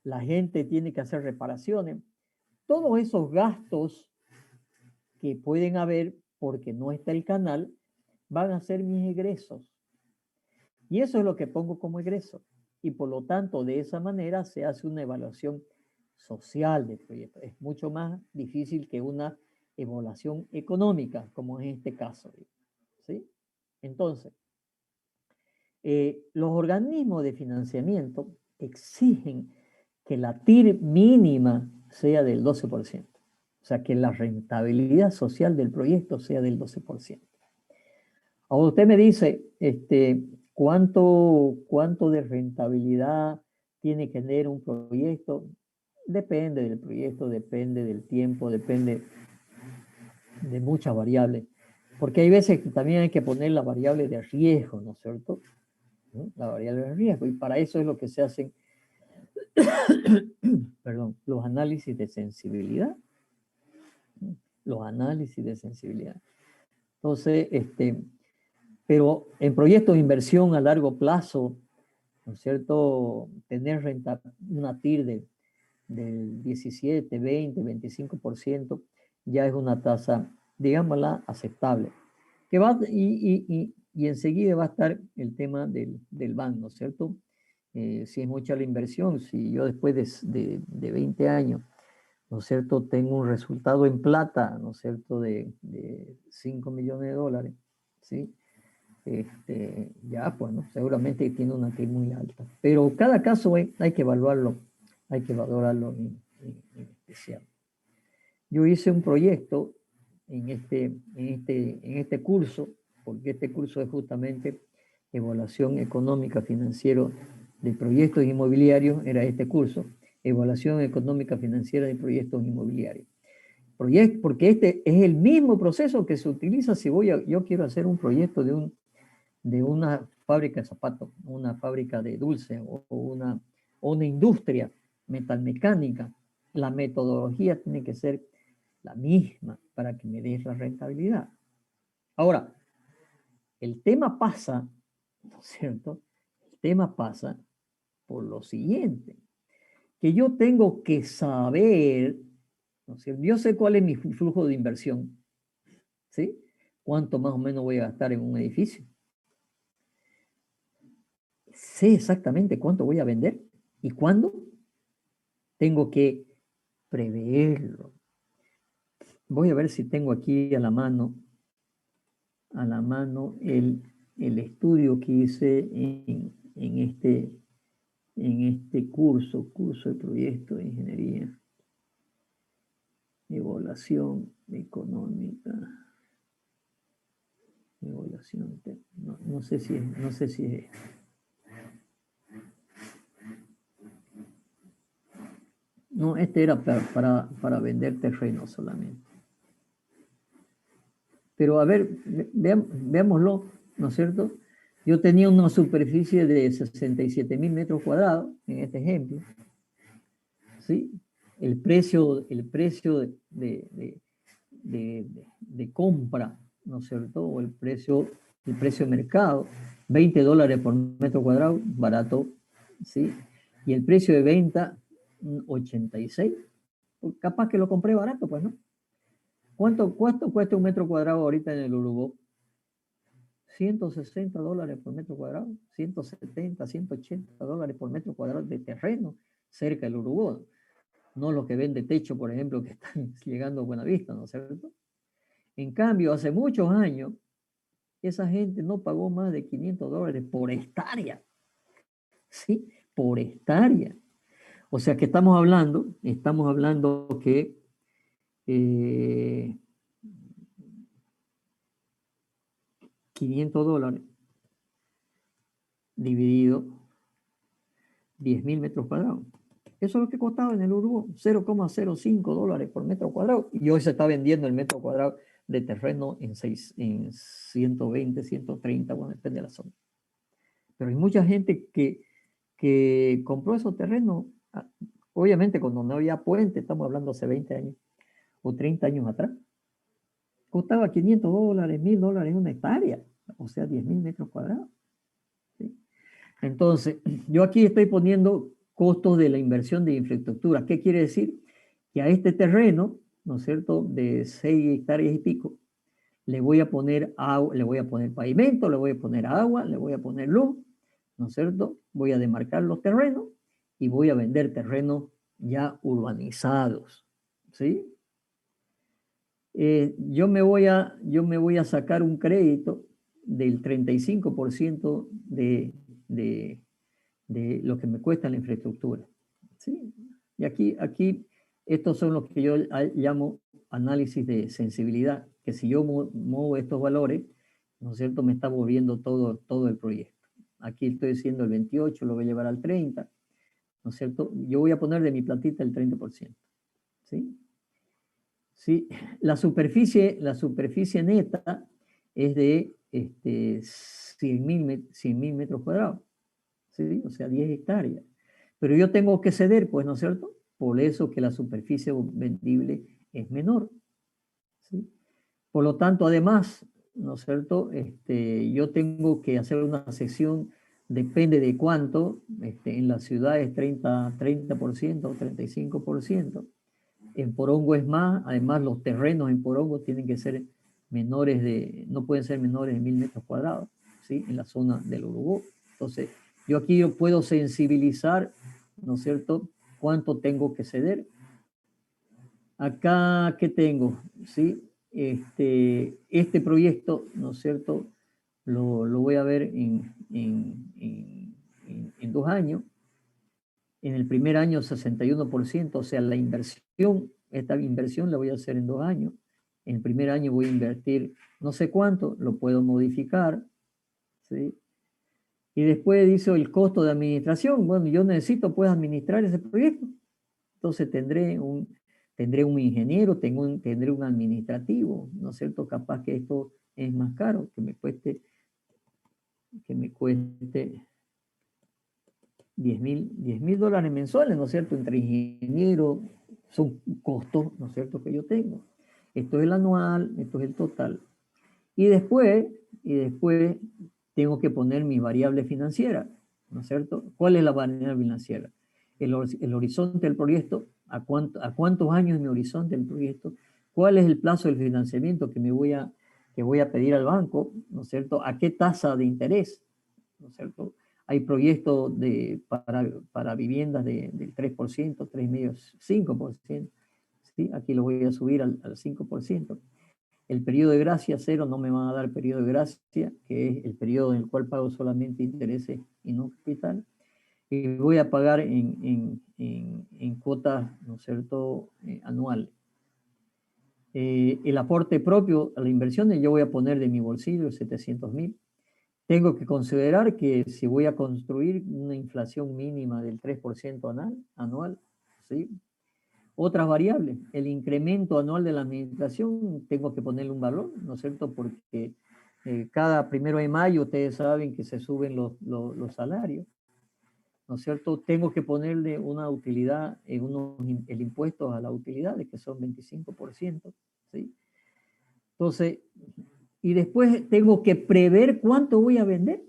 la gente tiene que hacer reparaciones. Todos esos gastos que pueden haber porque no está el canal van a ser mis egresos. Y eso es lo que pongo como egreso. Y por lo tanto, de esa manera se hace una evaluación social del proyecto. Es mucho más difícil que una evaluación económica, como en este caso. ¿Sí? Entonces, los organismos de financiamiento exigen que la TIR mínima sea del 12%. O sea, que la rentabilidad social del proyecto sea del 12%. Ahora usted me dice, ¿cuánto de rentabilidad tiene que tener un proyecto? Depende del proyecto, depende del tiempo, depende de muchas variables. Porque hay veces que también hay que poner la variable de riesgo, ¿no es cierto? ¿No? La variable de riesgo. Y para eso es lo que se hacen perdón, los análisis de sensibilidad. Los análisis de sensibilidad. Entonces, pero en proyectos de inversión a largo plazo, ¿no es cierto? Tener una TIR del 17, 20, 25% ya es una tasa, digámosla, aceptable. Que va, y enseguida va a estar el tema del BAN, ¿no es cierto? Si es mucha la inversión, si yo después de 20 años, ¿no es cierto?, tengo un resultado en plata, ¿no es cierto?, de 5 millones de dólares, ¿sí? Ya, pues, ¿no? Seguramente tiene una TIR muy alta. Pero cada caso hay que evaluarlo, en especial. Yo hice un proyecto en este curso, porque este curso es justamente evaluación económica financiera de proyectos inmobiliarios, era este curso, evaluación económica financiera de proyectos inmobiliarios. Porque este es el mismo proceso que se utiliza si yo quiero hacer un proyecto de una fábrica de zapatos, una fábrica de dulce o una industria metalmecánica. La metodología tiene que ser la misma para que me dé la rentabilidad. Ahora, el tema pasa, ¿no es cierto? El tema pasa por lo siguiente, que yo tengo que saber, ¿no es cierto? Yo sé cuál es mi flujo de inversión, ¿sí? ¿Cuánto más o menos voy a gastar en un edificio? Sé exactamente cuánto voy a vender y cuándo. Tengo que preverlo. Voy a ver si tengo aquí a la mano el estudio que hice en este curso de proyecto de ingeniería, evaluación económica, evaluación, no sé si es. No, este era para vender terreno solamente. Pero a ver, veámoslo, ¿no es cierto? Yo tenía una superficie de 67.000 metros cuadrados, en este ejemplo, ¿sí? El precio de compra, ¿no es cierto? O el precio de mercado, $20 por metro cuadrado, barato, ¿sí? Y el precio de venta, 86. Capaz que lo compré barato, pues, ¿no? ¿Cuánto cuesta un metro cuadrado ahorita en el Urubó? $160 por metro cuadrado, 170, $180 por metro cuadrado de terreno cerca del Urubó. No lo que vende techo, por ejemplo, que están llegando a Buenavista, ¿no es cierto? En cambio, hace muchos años, esa gente no pagó más de $500 por hectárea. ¿Sí? Por hectárea. O sea que estamos hablando que $500 dividido 10.000 metros cuadrados. Eso es lo que costaba en el Urubó, $0,05 por metro cuadrado. Y hoy se está vendiendo el metro cuadrado de terreno en 120, 130, bueno, depende de la zona. Pero hay mucha gente que compró esos terrenos, obviamente cuando no había puente, estamos hablando hace 20 años o 30 años atrás, costaba $500, $1.000 una hectárea, o sea, 10.000 metros cuadrados. ¿Sí? Entonces, yo aquí estoy poniendo costos de la inversión de infraestructura. ¿Qué quiere decir? Que a este terreno, ¿no es cierto?, de 6 hectáreas y pico, le voy a poner agua, le voy a poner pavimento, le voy a poner agua, le voy a poner luz, ¿no es cierto? Voy a demarcar los terrenos y voy a vender terrenos ya urbanizados, ¿sí? Yo me voy a sacar un crédito del 35% de lo que me cuesta la infraestructura, ¿sí? Y aquí estos son los que yo llamo análisis de sensibilidad, que si yo muevo estos valores, ¿no es cierto?, me está moviendo todo el proyecto. Aquí estoy diciendo el 28, lo voy a llevar al 30, ¿no es cierto? Yo voy a poner de mi platita el 30%, ¿sí? Sí, la superficie neta es de 100.000 metros cuadrados, ¿sí? O sea, 10 hectáreas. Pero yo tengo que ceder, pues, ¿no es cierto? Por eso que la superficie vendible es menor, ¿sí? Por lo tanto, además, ¿no es cierto? Yo tengo que hacer una sección, depende de cuánto, en la ciudad es 30% o 35%. En Porongo es más, además los terrenos en Porongo tienen que ser no pueden ser menores de 1.000 metros cuadrados, ¿sí? En la zona del Urubó. Entonces, yo aquí puedo sensibilizar, ¿no es cierto?, cuánto tengo que ceder. Acá, ¿qué tengo? ¿Sí? Este proyecto, ¿no es cierto?, lo voy a ver en 2 años. En el primer año 61%, o sea, esta inversión la voy a hacer en 2 años. En el primer año voy a invertir no sé cuánto, lo puedo modificar, ¿sí? Y después dice el costo de administración. Bueno, yo necesito pues administrar ese proyecto. Entonces tendré un ingeniero, tendré un administrativo, ¿no es cierto? Capaz que esto es más caro, que me cueste 10.000 dólares mensuales, ¿no es cierto? Entre ingenieros, son costos, ¿no es cierto?, que yo tengo. Esto es el anual, esto es el total. Y después tengo que poner mi variable financiera, ¿no es cierto? ¿Cuál es la variable financiera? El horizonte del proyecto, ¿a cuántos años es mi horizonte del proyecto? ¿Cuál es el plazo del financiamiento que voy a pedir al banco, ¿no es cierto? ¿A qué tasa de interés, ¿no es cierto? Hay proyectos para viviendas del 3%, 3,5%, 5%. ¿Sí? Aquí lo voy a subir al 5%. El periodo de gracia, 0, no me van a dar periodo de gracia, que es el periodo en el cual pago solamente intereses y no capital. Y voy a pagar en cuotas, ¿no es cierto?, anuales. El aporte propio a la inversión, yo voy a poner de mi bolsillo 700.000. Tengo que considerar que si voy a construir una inflación mínima del 3% anual, ¿sí? Otras variables, el incremento anual de la administración, tengo que ponerle un valor, ¿no es cierto? Porque cada 1 de mayo ustedes saben que se suben los salarios, ¿no es cierto? Tengo que ponerle una utilidad, el impuesto a la utilidad, que son 25%, ¿sí? Entonces, y después tengo que prever cuánto voy a vender.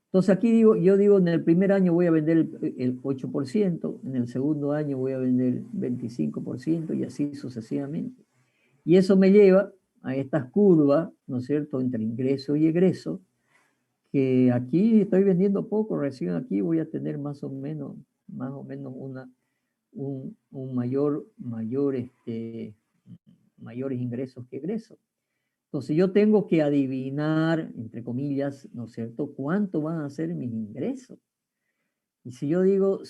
Entonces aquí yo digo, en el primer año voy a vender el 8%, en el segundo año voy a vender 25% y así sucesivamente. Y eso me lleva a estas curvas, ¿no es cierto?, entre ingreso y egreso, que aquí estoy vendiendo poco, recién aquí voy a tener más o menos mayores ingresos que egresos. Entonces yo tengo que adivinar, entre comillas, ¿no es cierto?, cuánto van a ser mis ingresos. Y si yo digo,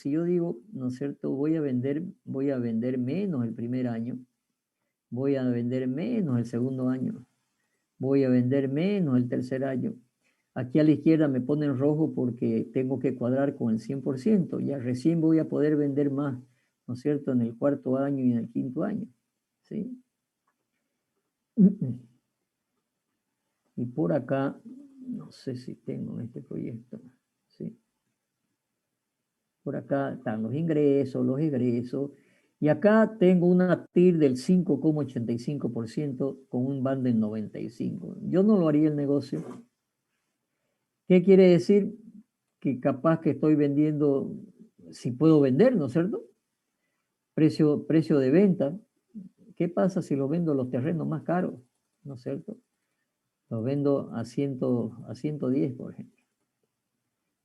¿no es cierto?, voy a vender menos el primer año, voy a vender menos el segundo año, voy a vender menos el tercer año. Aquí a la izquierda me ponen rojo porque tengo que cuadrar con el 100%. Ya recién voy a poder vender más, ¿no es cierto?, en el cuarto año y en el quinto año. ¿Sí? Y por acá, no sé si tengo en este proyecto. ¿Sí? Por acá están los ingresos, los egresos. Y acá tengo una TIR del 5,85% con un BAN del 95%. Yo no lo haría el negocio. ¿Qué quiere decir? Que capaz que estoy vendiendo, si puedo vender, ¿no es cierto? Precio de venta. ¿Qué pasa si lo vendo los terrenos más caros? ¿No es cierto? Los vendo a 110, por ejemplo.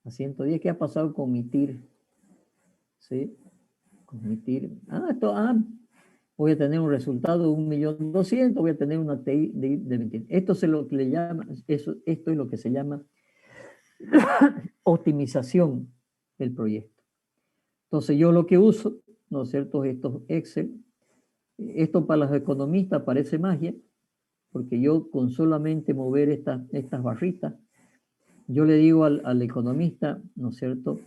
A 110, ¿qué ha pasado con mi TIR? ¿Sí? Con mi TIR. Voy a tener un resultado de 1.200.000, voy a tener una TI de 20. Esto es lo que le llama, esto es lo que se llama optimización del proyecto. Entonces yo lo que uso, ¿no es cierto?, estos Excel. Esto para los economistas parece magia, porque yo con solamente mover estas barritas, yo le digo al economista, ¿no es cierto?,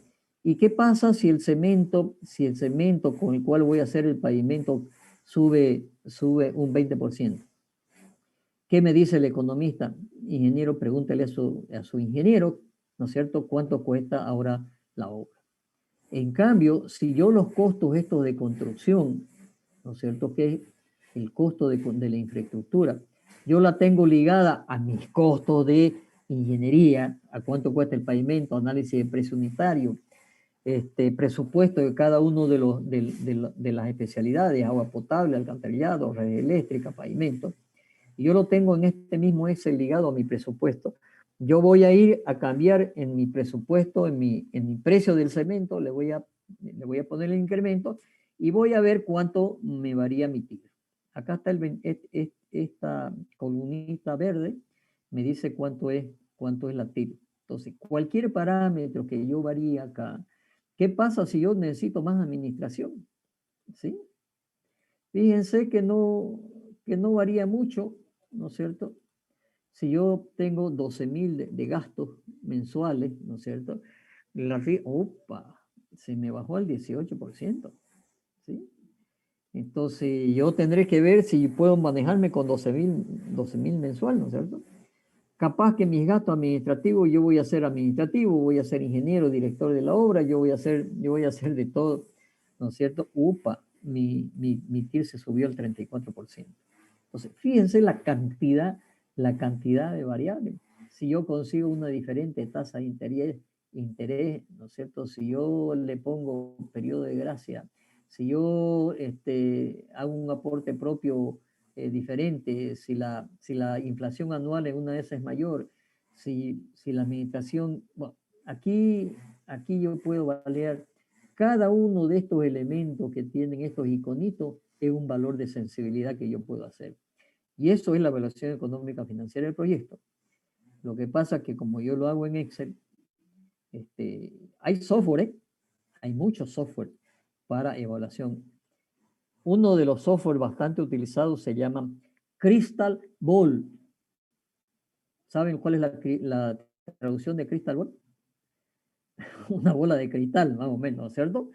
¿y qué pasa si el cemento con el cual voy a hacer el pavimento sube un 20%? ¿Qué me dice el economista? Ingeniero, pregúntele a su ingeniero, ¿no es cierto?, cuánto cuesta ahora la obra. En cambio, si yo los costos estos de construcción, ¿no es cierto?, que es el costo de la infraestructura, yo la tengo ligada a mis costos de ingeniería, a cuánto cuesta el pavimento, análisis de precio unitario, presupuesto de cada uno de las especialidades, agua potable, alcantarillado, red eléctrica, pavimento, y yo lo tengo en este mismo Excel ligado a mi presupuesto. Yo voy a ir a cambiar en mi presupuesto, en mi precio del cemento, le voy a poner el incremento y voy a ver cuánto me varía mi TIR. Acá está esta columnita verde, me dice cuánto es la TIR. Entonces, cualquier parámetro que yo varíe acá, ¿qué pasa si yo necesito más administración? ¿Sí? Fíjense que no varía mucho, ¿no es cierto? Si yo tengo 12.000 de gastos mensuales, ¿no es cierto? ¡Opa! Se me bajó al 18%, ¿sí? Entonces yo tendré que ver si puedo manejarme con 12.000 mensual, ¿no es cierto? Capaz que mis gastos administrativos, yo voy a ser administrativo, voy a ser ingeniero, director de la obra, yo voy a hacer de todo, ¿no es cierto? Mi TIR se subió al 34%. Entonces, fíjense la cantidad de variables. Si yo consigo una diferente tasa de interés, ¿no es cierto? Si yo le pongo periodo de gracia, si yo hago un aporte propio diferente, si la inflación anual en una de esas es mayor, si la administración, bueno, aquí yo puedo valer cada uno de estos elementos que tienen estos iconitos es un valor de sensibilidad que yo puedo hacer. Y eso es la evaluación económica financiera del proyecto. Lo que pasa es que como yo lo hago en Excel, hay software, hay muchos software para evaluación. Uno de los software bastante utilizados se llama Crystal Ball. ¿Saben cuál es la traducción de Crystal Ball? Una bola de cristal, más o menos, ¿cierto? O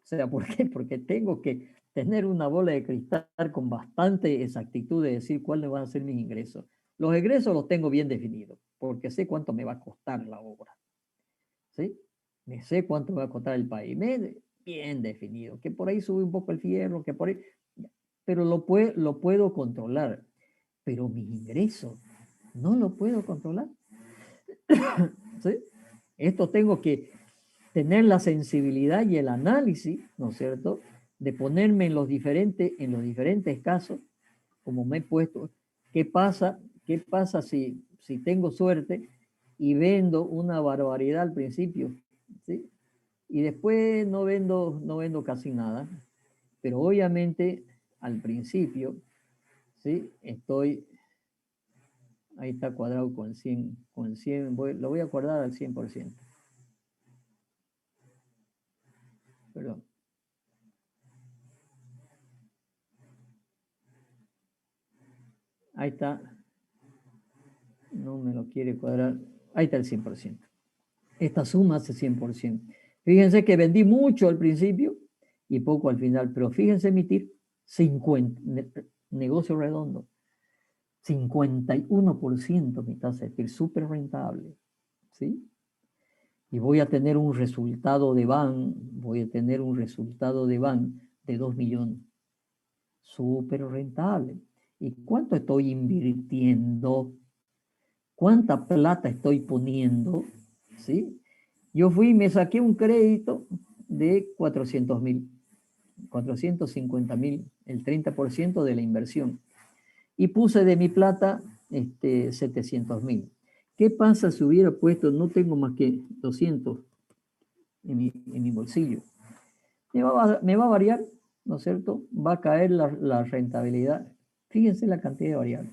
sea, ¿por qué? Porque tengo que tener una bola de cristal con bastante exactitud de decir cuáles van a ser mis ingresos. Los egresos los tengo bien definidos, porque sé cuánto me va a costar la obra. ¿Sí? Me sé cuánto me va a costar el pavimento, bien definido. Que por ahí sube un poco el fierro, que por ahí... Pero lo puedo controlar. Pero mis ingresos no lo puedo controlar. ¿Sí? Esto tengo que tener la sensibilidad y el análisis, ¿no es cierto?, de ponerme en los diferentes casos, como me he puesto. ¿Qué pasa si tengo suerte y vendo una barbaridad al principio? ¿Sí? Y después no vendo casi nada. Pero obviamente al principio, ¿sí?, ahí está cuadrado con 100, lo voy a cuadrar al 100%. Perdón. Ahí está. no me lo quiere cuadrar. Ahí está el 100%. Esta suma hace 100%. Fíjense que vendí mucho al principio y poco al final, pero fíjense emitir 50, negocio redondo, 51% mi tasa, es decir, súper rentable, ¿sí? Y voy a tener un resultado de BAN, de 2 millones, súper rentable. ¿Y cuánto estoy invirtiendo? ¿Cuánta plata estoy poniendo? ¿Sí? Yo fui y me saqué un crédito de 400.000, 450.000, el 30% de la inversión. Y puse de mi plata 700.000. ¿Qué pasa si hubiera puesto, no tengo más que 200 en mi bolsillo? Me va a variar, ¿no es cierto? Va a caer la rentabilidad. Fíjense la cantidad de variables.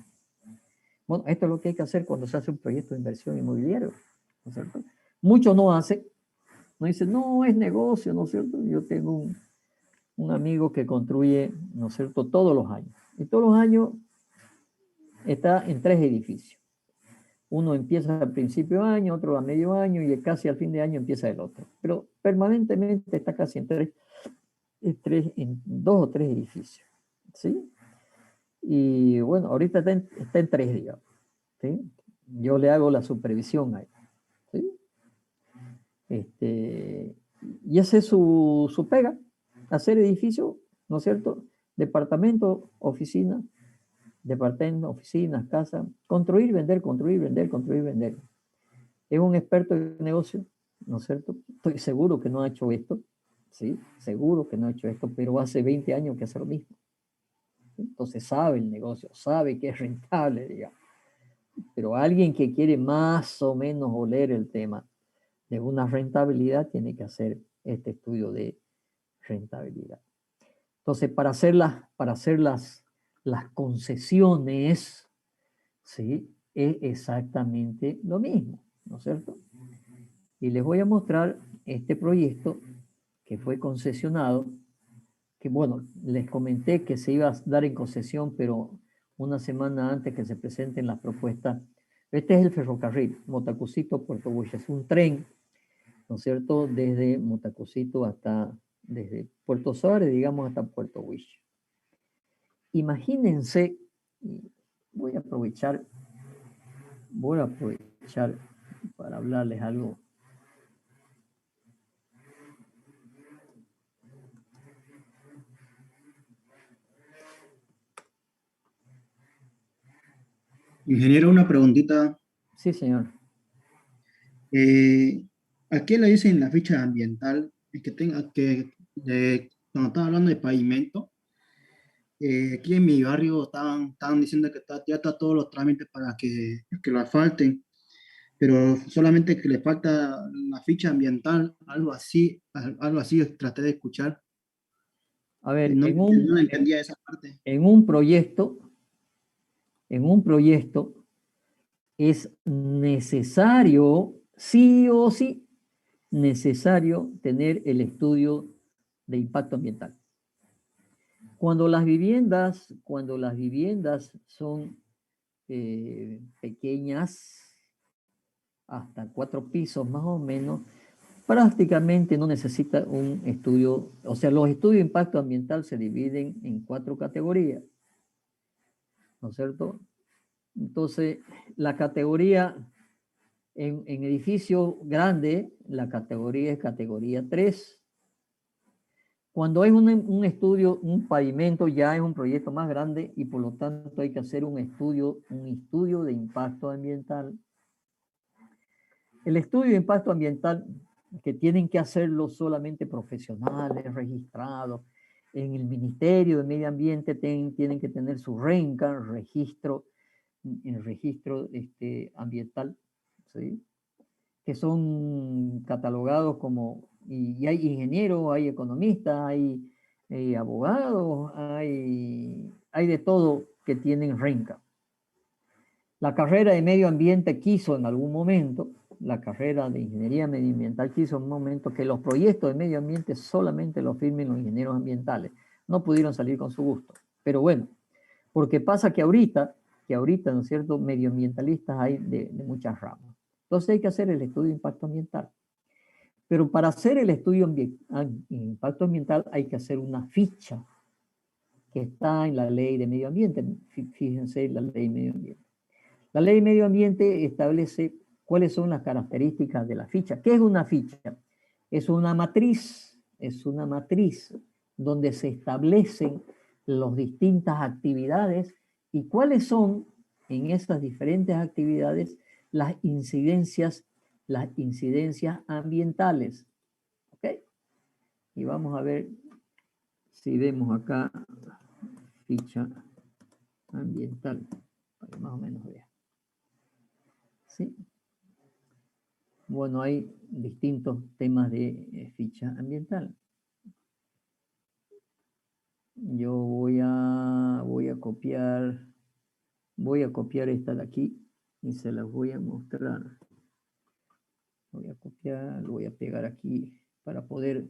Bueno, esto es lo que hay que hacer cuando se hace un proyecto de inversión inmobiliaria, ¿no es cierto? Muchos no hacen, no dicen, no, es negocio, ¿no es cierto? Yo tengo un amigo que construye, ¿no es cierto?, todos los años. Y todos los años está en 3 edificios. Uno empieza al principio de año, otro a medio año y casi al fin de año empieza el otro. Pero permanentemente está casi en 2 o 3 edificios, ¿sí? Y bueno, ahorita está en 3, digamos, ¿sí? Yo le hago la supervisión a él, ¿sí? Y ese es su pega, hacer edificios, ¿no es cierto? Departamento, oficina, departamento, oficinas, casa, construir, vender, construir, vender, construir, vender. Es un experto en negocio, ¿no es cierto? Estoy seguro que no ha hecho esto, ¿sí? Seguro que no ha hecho esto, pero hace 20 años que hace lo mismo. Entonces sabe el negocio, sabe que es rentable, digamos. Pero alguien que quiere más o menos oler el tema de una rentabilidad tiene que hacer este estudio de rentabilidad. Entonces, para hacer las concesiones, ¿sí?, es exactamente lo mismo, ¿no es cierto? Y les voy a mostrar este proyecto que fue concesionado, que bueno, les comenté que se iba a dar en concesión, pero una semana antes que se presenten las propuestas. Este es el ferrocarril, Motacosito, Puerto Wilches, es un tren, ¿no es cierto?, desde Motacosito desde Puerto Suárez, digamos, hasta Puerto Wilches. Imagínense, voy a aprovechar para hablarles algo. Ingeniero, una preguntita. Sí, señor. Aquí le dicen en la ficha ambiental cuando estaba hablando de pavimento, aquí en mi barrio estaban diciendo que ya está todos los trámites para que lo asfalten, pero solamente que le falta la ficha ambiental, algo así traté de escuchar. A ver, No entendía esa parte. en un proyecto es necesario, sí o sí, necesario tener el estudio de impacto ambiental. Cuando las viviendas son pequeñas, hasta 4 pisos más o menos, prácticamente no necesita un estudio. O sea, los estudios de impacto ambiental se dividen en 4 categorías, ¿no es cierto? Entonces, la categoría en edificio grande, la categoría es categoría 3. Cuando hay un estudio, un pavimento, ya es un proyecto más grande y por lo tanto hay que hacer un estudio de impacto ambiental. El estudio de impacto ambiental, que tienen que hacerlo solamente profesionales registrados en el Ministerio de Medio Ambiente, tienen que tener su RENCA, registro ambiental, ¿sí?, que son catalogados como, y hay ingenieros, hay economistas, hay abogados, hay de todo que tienen RENCA. La carrera de medio ambiente quiso en algún momento, la carrera de ingeniería medioambiental quiso en un momento que los proyectos de medio ambiente solamente los firmen los ingenieros ambientales. No pudieron salir con su gusto. Pero bueno, porque pasa que ahorita que ahorita, ¿no es cierto?, medioambientalistas hay de muchas ramas. Entonces hay que hacer el estudio de impacto ambiental. Pero para hacer el estudio de impacto ambiental hay que hacer una ficha que está en la ley de medio ambiente. Fíjense la ley de medio ambiente. La ley de medio ambiente establece cuáles son las características de la ficha. ¿Qué es una ficha? Es una matriz donde se establecen las distintas actividades y cuáles son en estas diferentes actividades las incidencias ambientales. ¿Ok? Y vamos a ver si vemos acá ficha ambiental, para que más o menos vean. ¿Sí? Bueno, hay distintos temas de ficha ambiental. Yo voy a copiar esta de aquí y se las voy a mostrar. Voy a copiar, lo voy a pegar aquí para poder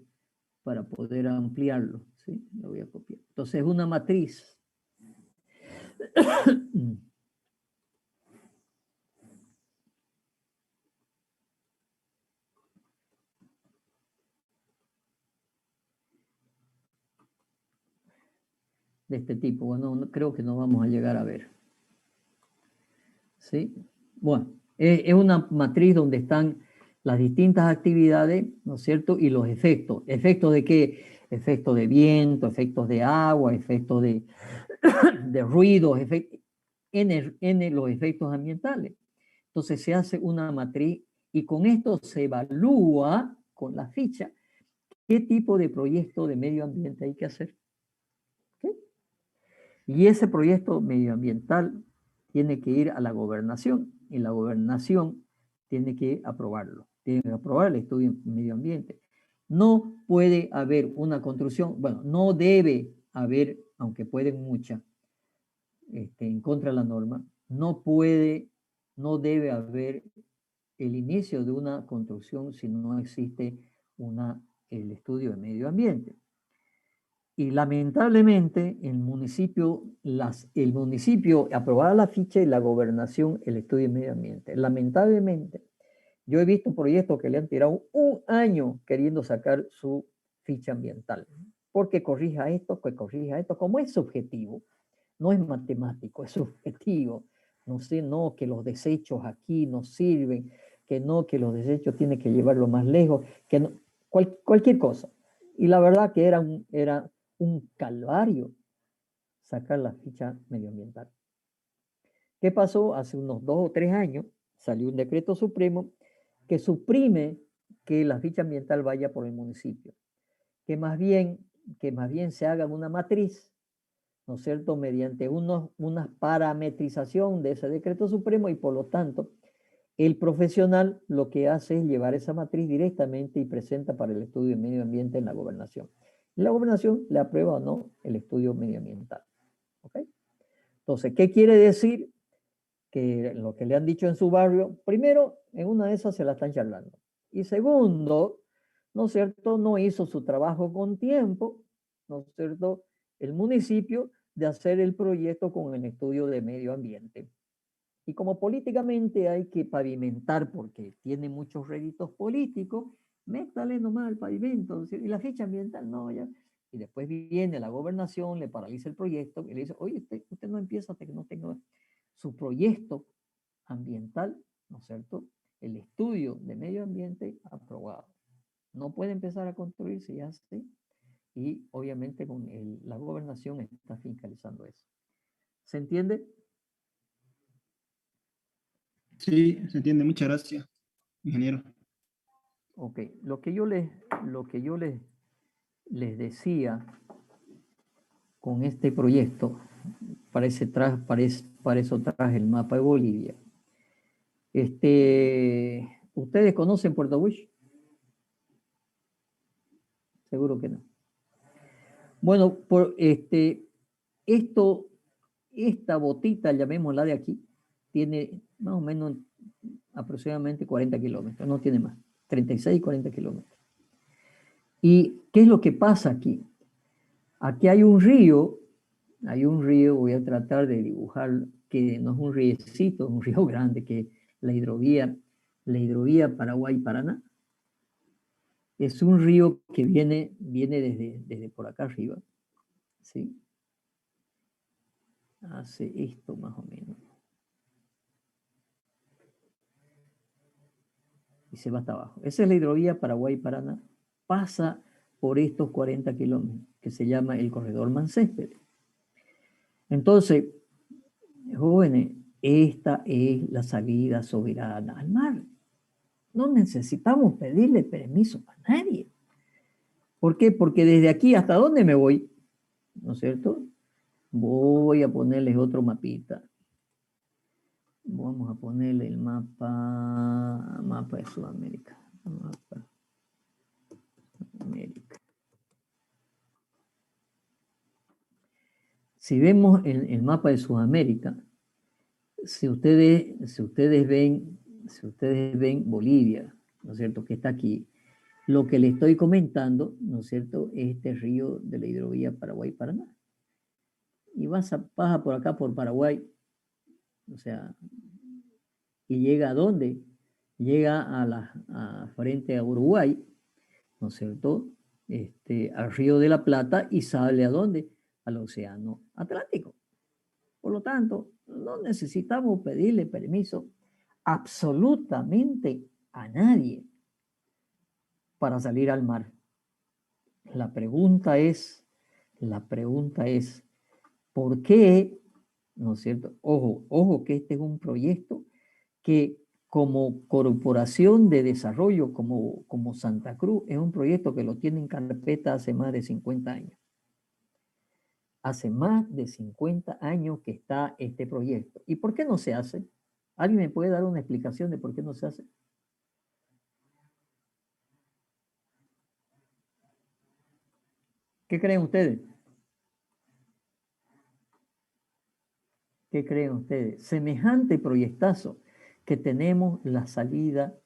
ampliarlo, ¿sí? Lo voy a copiar. Entonces es una matriz. De este tipo. Bueno, no, creo que no vamos a llegar a ver. ¿Sí? Bueno, es una matriz donde están las distintas actividades, ¿no es cierto? Y los efectos. ¿Efectos de qué? Efectos de viento, efectos de agua, efectos de ruidos, en los efectos ambientales. Entonces se hace una matriz y con esto se evalúa con la ficha qué tipo de proyecto de medio ambiente hay que hacer. ¿Okay? Y ese proyecto medioambiental tiene que ir a la gobernación y la gobernación tiene que aprobarlo. Tiene que aprobar el estudio de medio ambiente. No puede haber una construcción, bueno, no debe haber, aunque pueden muchas, en contra de la norma, no debe haber el inicio de una construcción si no existe el estudio de medio ambiente. Y lamentablemente el municipio aprobará la ficha y la gobernación el estudio de medio ambiente. Lamentablemente, yo he visto proyectos que le han tirado un año queriendo sacar su ficha ambiental, porque corrija esto, como es subjetivo, no es matemático, es subjetivo. No sé, no, que los desechos aquí no sirven, que no, que los desechos tienen que llevarlo más lejos, que no, cualquier cosa. Y la verdad que era un calvario sacar la ficha medioambiental. ¿Qué pasó? Hace unos 2 o 3 años salió un decreto supremo que suprime que la ficha ambiental vaya por el municipio, que más bien se haga una matriz, ¿no es cierto?, mediante una parametrización de ese decreto supremo y por lo tanto el profesional lo que hace es llevar esa matriz directamente y presenta para el estudio de medio ambiente en la gobernación. La gobernación le aprueba o no el estudio medioambiental. ¿Ok? Entonces, ¿qué quiere decir? Que lo que le han dicho en su barrio, primero, en una de esas se la están charlando. Y segundo, ¿no es cierto?, no hizo su trabajo con tiempo, ¿no es cierto?, el municipio de hacer el proyecto con el estudio de medio ambiente. Y como políticamente hay que pavimentar porque tiene muchos réditos políticos, métale nomás al pavimento, y la ficha ambiental, no, ya. Y después viene la gobernación, le paraliza el proyecto y le dice, oye, usted no empieza hasta que no tenga su proyecto ambiental, ¿no es cierto?, el estudio de medio ambiente aprobado. No puede empezar a construirse ya así. Y obviamente con la gobernación está fiscalizando eso. ¿Se entiende? Sí, se entiende. Muchas gracias, ingeniero. Ok, lo que yo les decía con este proyecto, para eso traje el mapa de Bolivia. ¿Ustedes conocen Puerto Wilches? Seguro que no. Bueno, esta botita, llamémosla de aquí, tiene más o menos aproximadamente 40 kilómetros, no tiene más, 36, 40 kilómetros. ¿Y qué es lo que pasa aquí? Aquí hay un río hay un río, voy a tratar de dibujar, que no es un riecito, es un río grande, que la hidrovía Paraguay-Paraná. Es un río que viene desde por acá arriba, ¿sí? Hace esto más o menos. Y se va hasta abajo. Esa es la hidrovía Paraguay-Paraná. Pasa por estos 40 kilómetros, que se llama el corredor Mancésped. Entonces, jóvenes, esta es la salida soberana al mar. No necesitamos pedirle permiso a nadie. ¿Por qué? Porque desde aquí, ¿hasta dónde me voy? ¿No es cierto? Voy a ponerles otro mapita. Vamos a ponerle el mapa de Sudamérica. Mapa América. Si vemos el mapa de Sudamérica, si ustedes ven Bolivia, ¿no es cierto?, que está aquí, lo que le estoy comentando, ¿no es cierto?, es este río de la hidrovía Paraguay-Paraná. Y pasa por acá, por Paraguay, o sea, y llega ¿a dónde? Llega frente a Uruguay, ¿no es cierto?, al río de la Plata, y sale ¿a dónde? Al océano Atlántico. Por lo tanto, no necesitamos pedirle permiso absolutamente a nadie para salir al mar. La pregunta es, ¿por qué? ¿No es cierto? Ojo que este es un proyecto que como corporación de desarrollo, como Santa Cruz, es un proyecto que lo tiene en carpeta hace más de 50 años. Hace más de 50 años que está este proyecto. ¿Y por qué no se hace? ¿Alguien me puede dar una explicación de por qué no se hace? ¿Qué creen ustedes? ¿Qué creen ustedes? Semejante proyectazo que tenemos la salida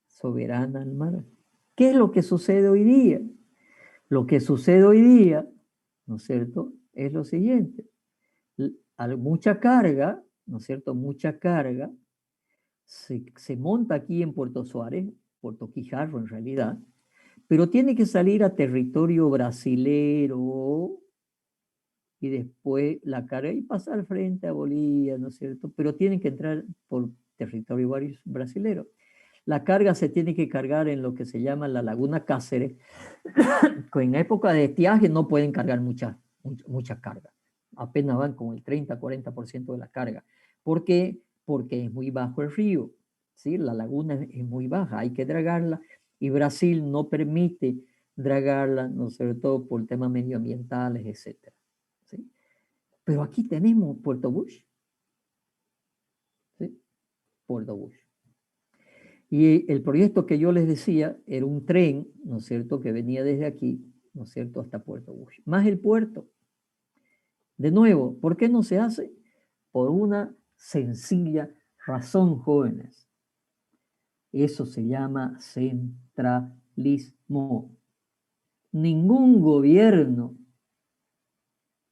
soberana al mar. ¿Qué es lo que sucede hoy día? Lo que sucede hoy día, ¿no es cierto?, es lo siguiente. Mucha carga, ¿no es cierto?, mucha carga se monta aquí en Puerto Suárez, Puerto Quijarro en realidad, pero tiene que salir a territorio brasilero y después la carga y pasar frente a Bolivia, ¿no es cierto? Pero tiene que entrar por territorio brasilero. La carga se tiene que cargar en lo que se llama la Laguna Cáceres, que en época de estiaje no pueden cargar mucha carga. Apenas van con el 30-40% de la carga. ¿Por qué? Porque es muy bajo el río, ¿sí? La laguna es muy baja, hay que dragarla, y Brasil no permite dragarla, ¿no? Sobre todo por temas medioambientales, etc. ¿Sí? Pero aquí tenemos Puerto Bush, ¿sí? Puerto Bush. Y el proyecto que yo les decía era un tren, ¿no es cierto?, que venía desde aquí, ¿no es cierto?, hasta Puerto Bush, más el puerto. De nuevo, ¿por qué no se hace? Por una sencilla razón, jóvenes. Eso se llama centralismo. Ningún gobierno,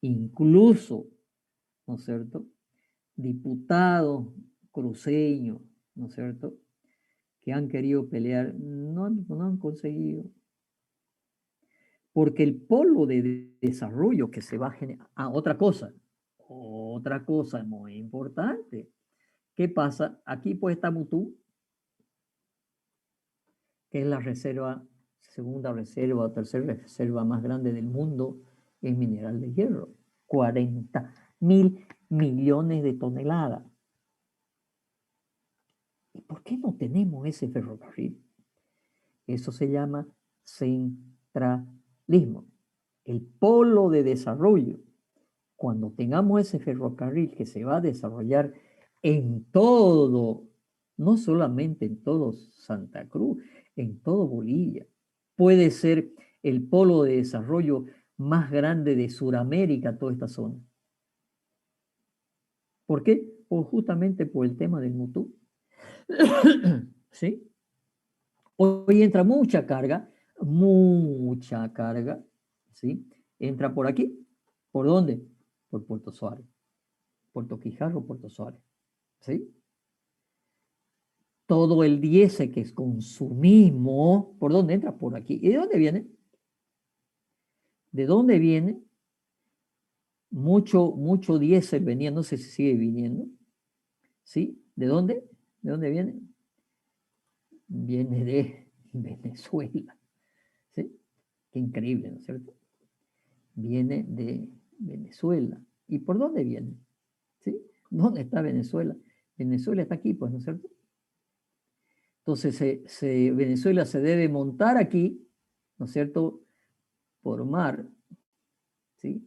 incluso, ¿no es cierto?, diputados cruceños, ¿no es cierto?, que han querido pelear, no han conseguido. Porque el polo de desarrollo que se va a generar... otra cosa muy importante. ¿Qué pasa? Aquí pues está Mutú, que es la segunda reserva o tercera reserva más grande del mundo en mineral de hierro. 40.000 millones de toneladas. ¿Y por qué no tenemos ese ferrocarril? Eso se llama centralismo. El polo de desarrollo. Cuando tengamos ese ferrocarril que se va a desarrollar en todo, no solamente en todo Santa Cruz, en todo Bolivia, puede ser el polo de desarrollo más grande de Sudamérica, toda esta zona. ¿Por qué? Justamente por el tema del Mutú. ¿Sí? Hoy entra mucha carga, ¿sí? Entra por aquí. ¿Por dónde? por Puerto Suárez. Puerto Quijarro, Puerto Suárez. ¿Sí? Todo el diésel que consumimos, ¿por dónde entra? Por aquí. ¿Y de dónde viene? ¿De dónde viene? Mucho diésel venía, no sé si sigue viniendo. ¿Sí? ¿De dónde? ¿De dónde viene? Viene de Venezuela. ¿Sí? Qué increíble, ¿no es cierto? Viene de Venezuela. ¿Y por dónde viene? ¿Sí? ¿Dónde está Venezuela? Venezuela está aquí, pues, ¿no es cierto? Entonces, Venezuela se debe montar aquí, ¿no es cierto? Por mar, ¿sí?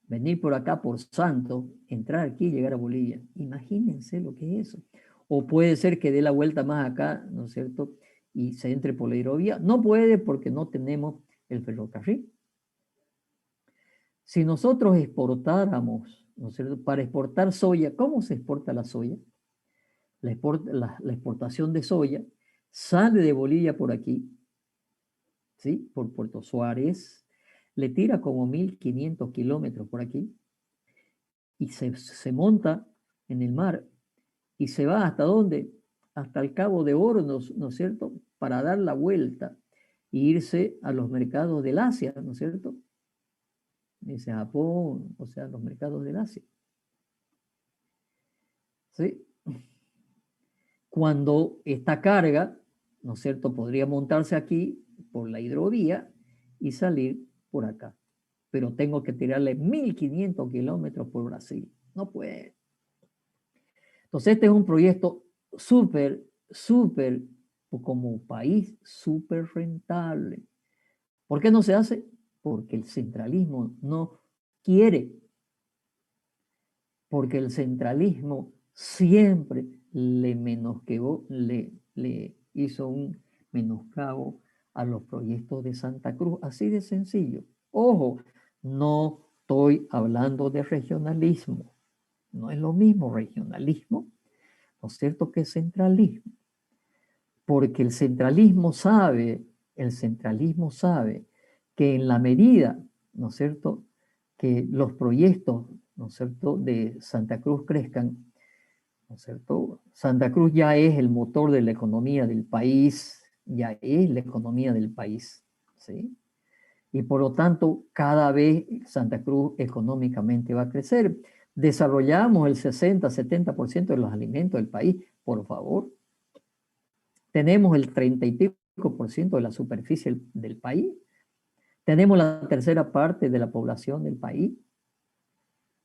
Venir por acá por Santo, entrar aquí y llegar a Bolivia. Imagínense lo que es eso. O puede ser que dé la vuelta más acá, ¿no es cierto? Y se entre por la hidrovía. No puede porque no tenemos el ferrocarril. Si nosotros exportáramos, ¿no es cierto? Para exportar soya, ¿cómo se exporta la soya? La exportación de soya sale de Bolivia por aquí, ¿sí? Por Puerto Suárez, le tira como 1500 kilómetros por aquí y se monta en el mar y se va ¿hasta dónde? Hasta el Cabo de Hornos, ¿no es cierto? Para dar la vuelta e irse a los mercados del Asia, ¿no es cierto? Dice Japón, o sea, los mercados del Asia. ¿Sí? Cuando esta carga, ¿no es cierto?, podría montarse aquí por la hidrovía y salir por acá. Pero tengo que tirarle 1500 kilómetros por Brasil. No puede. Entonces, este es un proyecto súper, como país, súper rentable. ¿Por qué no se hace? Porque el centralismo no quiere. Porque el centralismo siempre le menosqueó, le hizo un menoscabo a los proyectos de Santa Cruz, así de sencillo. Ojo, no estoy hablando de regionalismo, no es lo mismo regionalismo, ¿no es cierto?, que centralismo, porque el centralismo sabe que en la medida, ¿no es cierto?, que los proyectos, ¿no es cierto?, de Santa Cruz crezcan, ¿no es cierto? Santa Cruz ya es el motor de la economía del país, ya es la economía del país, ¿sí? Y por lo tanto, cada vez Santa Cruz económicamente va a crecer. Desarrollamos el 60-70% de los alimentos del país, por favor. Tenemos el 30 y pico por ciento de la superficie del país. Tenemos la tercera parte de la población del país,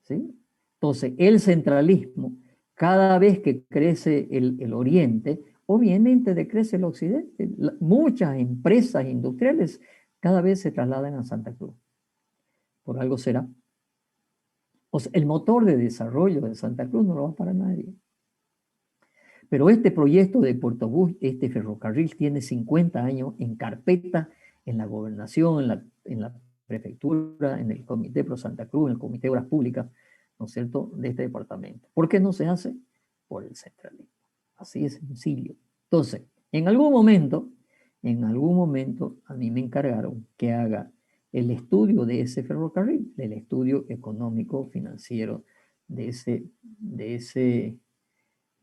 ¿sí? Entonces, el centralismo, cada vez que crece el oriente, obviamente decrece el occidente. Muchas empresas industriales cada vez se trasladan a Santa Cruz. Por algo será. O sea, el motor de desarrollo de Santa Cruz no lo va para nadie. Pero este proyecto de Puerto Bus, este ferrocarril, tiene 50 años en carpeta, en la gobernación, en la prefectura, en el Comité Pro Santa Cruz, en el Comité de Obras Públicas, ¿no es cierto?, de este departamento. ¿Por qué no se hace? Por el centralismo. Así de sencillo. Entonces, en algún momento, a mí me encargaron que haga el estudio de ese ferrocarril, el estudio económico financiero de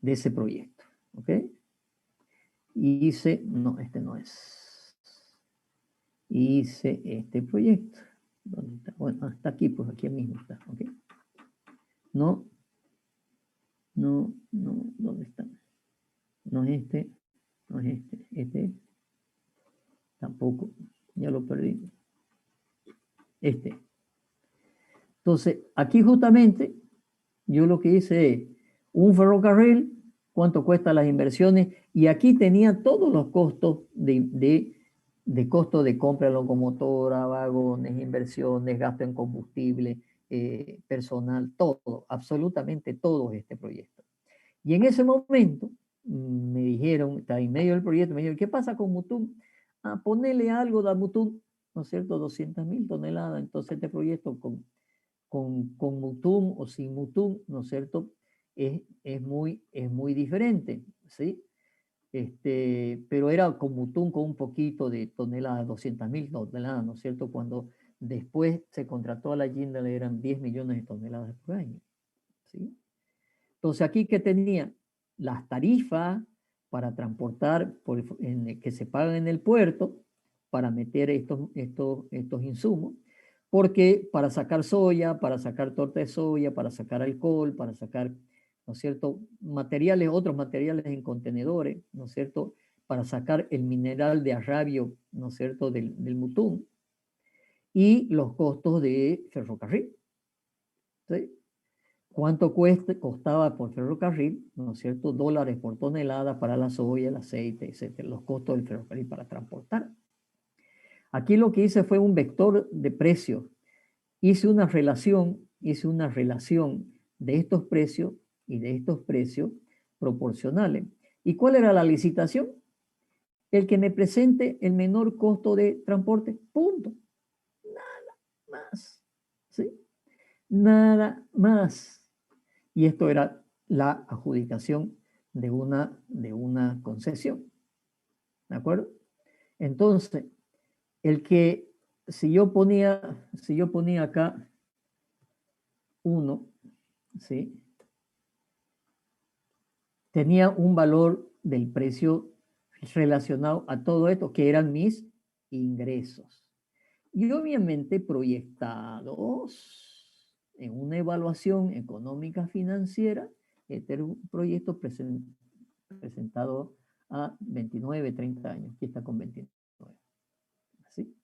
ese proyecto. ¿Ok? Y hice, no, este no es. Hice este proyecto. ¿Dónde está? Bueno, está aquí, pues aquí mismo está. ¿Ok? No, ¿dónde está? No es este tampoco, ya lo perdí. Entonces, aquí justamente, yo lo que hice es un ferrocarril, cuánto cuestan las inversiones, y aquí tenía todos los costos de costo de compra de locomotora, vagones, inversiones, gasto en combustible, personal, todo, absolutamente todo este proyecto. Y en ese momento me dijeron, está en medio del proyecto, me dijeron, ¿qué pasa con Mutum? Ponele algo de Mutum, ¿no es cierto? 200.000 toneladas. Entonces este proyecto con Mutum o sin Mutum, ¿no es cierto?, es muy diferente, ¿sí? Pero era con Mutum con un poquito de toneladas, 200.000 toneladas, ¿no es cierto?, cuando Después se contrató a la Jindal, eran 10 millones de toneladas por año. ¿Sí? Entonces, aquí que tenía las tarifas para transportar que se pagan en el puerto para meter estos insumos, porque para sacar soya, para sacar torta de soya, para sacar alcohol, para sacar, ¿no es cierto?, materiales, otros materiales en contenedores, ¿no es cierto?, para sacar el mineral de arrabio, ¿no es cierto?, del mutún, y los costos de ferrocarril. ¿Sí? ¿Cuánto costaba por ferrocarril, ¿no es cierto?, dólares por tonelada para la soya, el aceite, etcétera, los costos del ferrocarril para transportar. Aquí lo que hice fue un vector de precios. Hice una relación de estos precios y de estos precios proporcionales. ¿Y cuál era la licitación? El que me presente el menor costo de transporte, punto. Nada más. ¿Sí? Nada más. Y esto era la adjudicación de una concesión. ¿De acuerdo? Entonces, si yo ponía acá 1, ¿sí?, tenía un valor del precio relacionado a todo esto, que eran mis ingresos. Y obviamente proyectados en una evaluación económica financiera, este era un proyecto presentado a 29, 30 años. Aquí está con 29. ¿Así?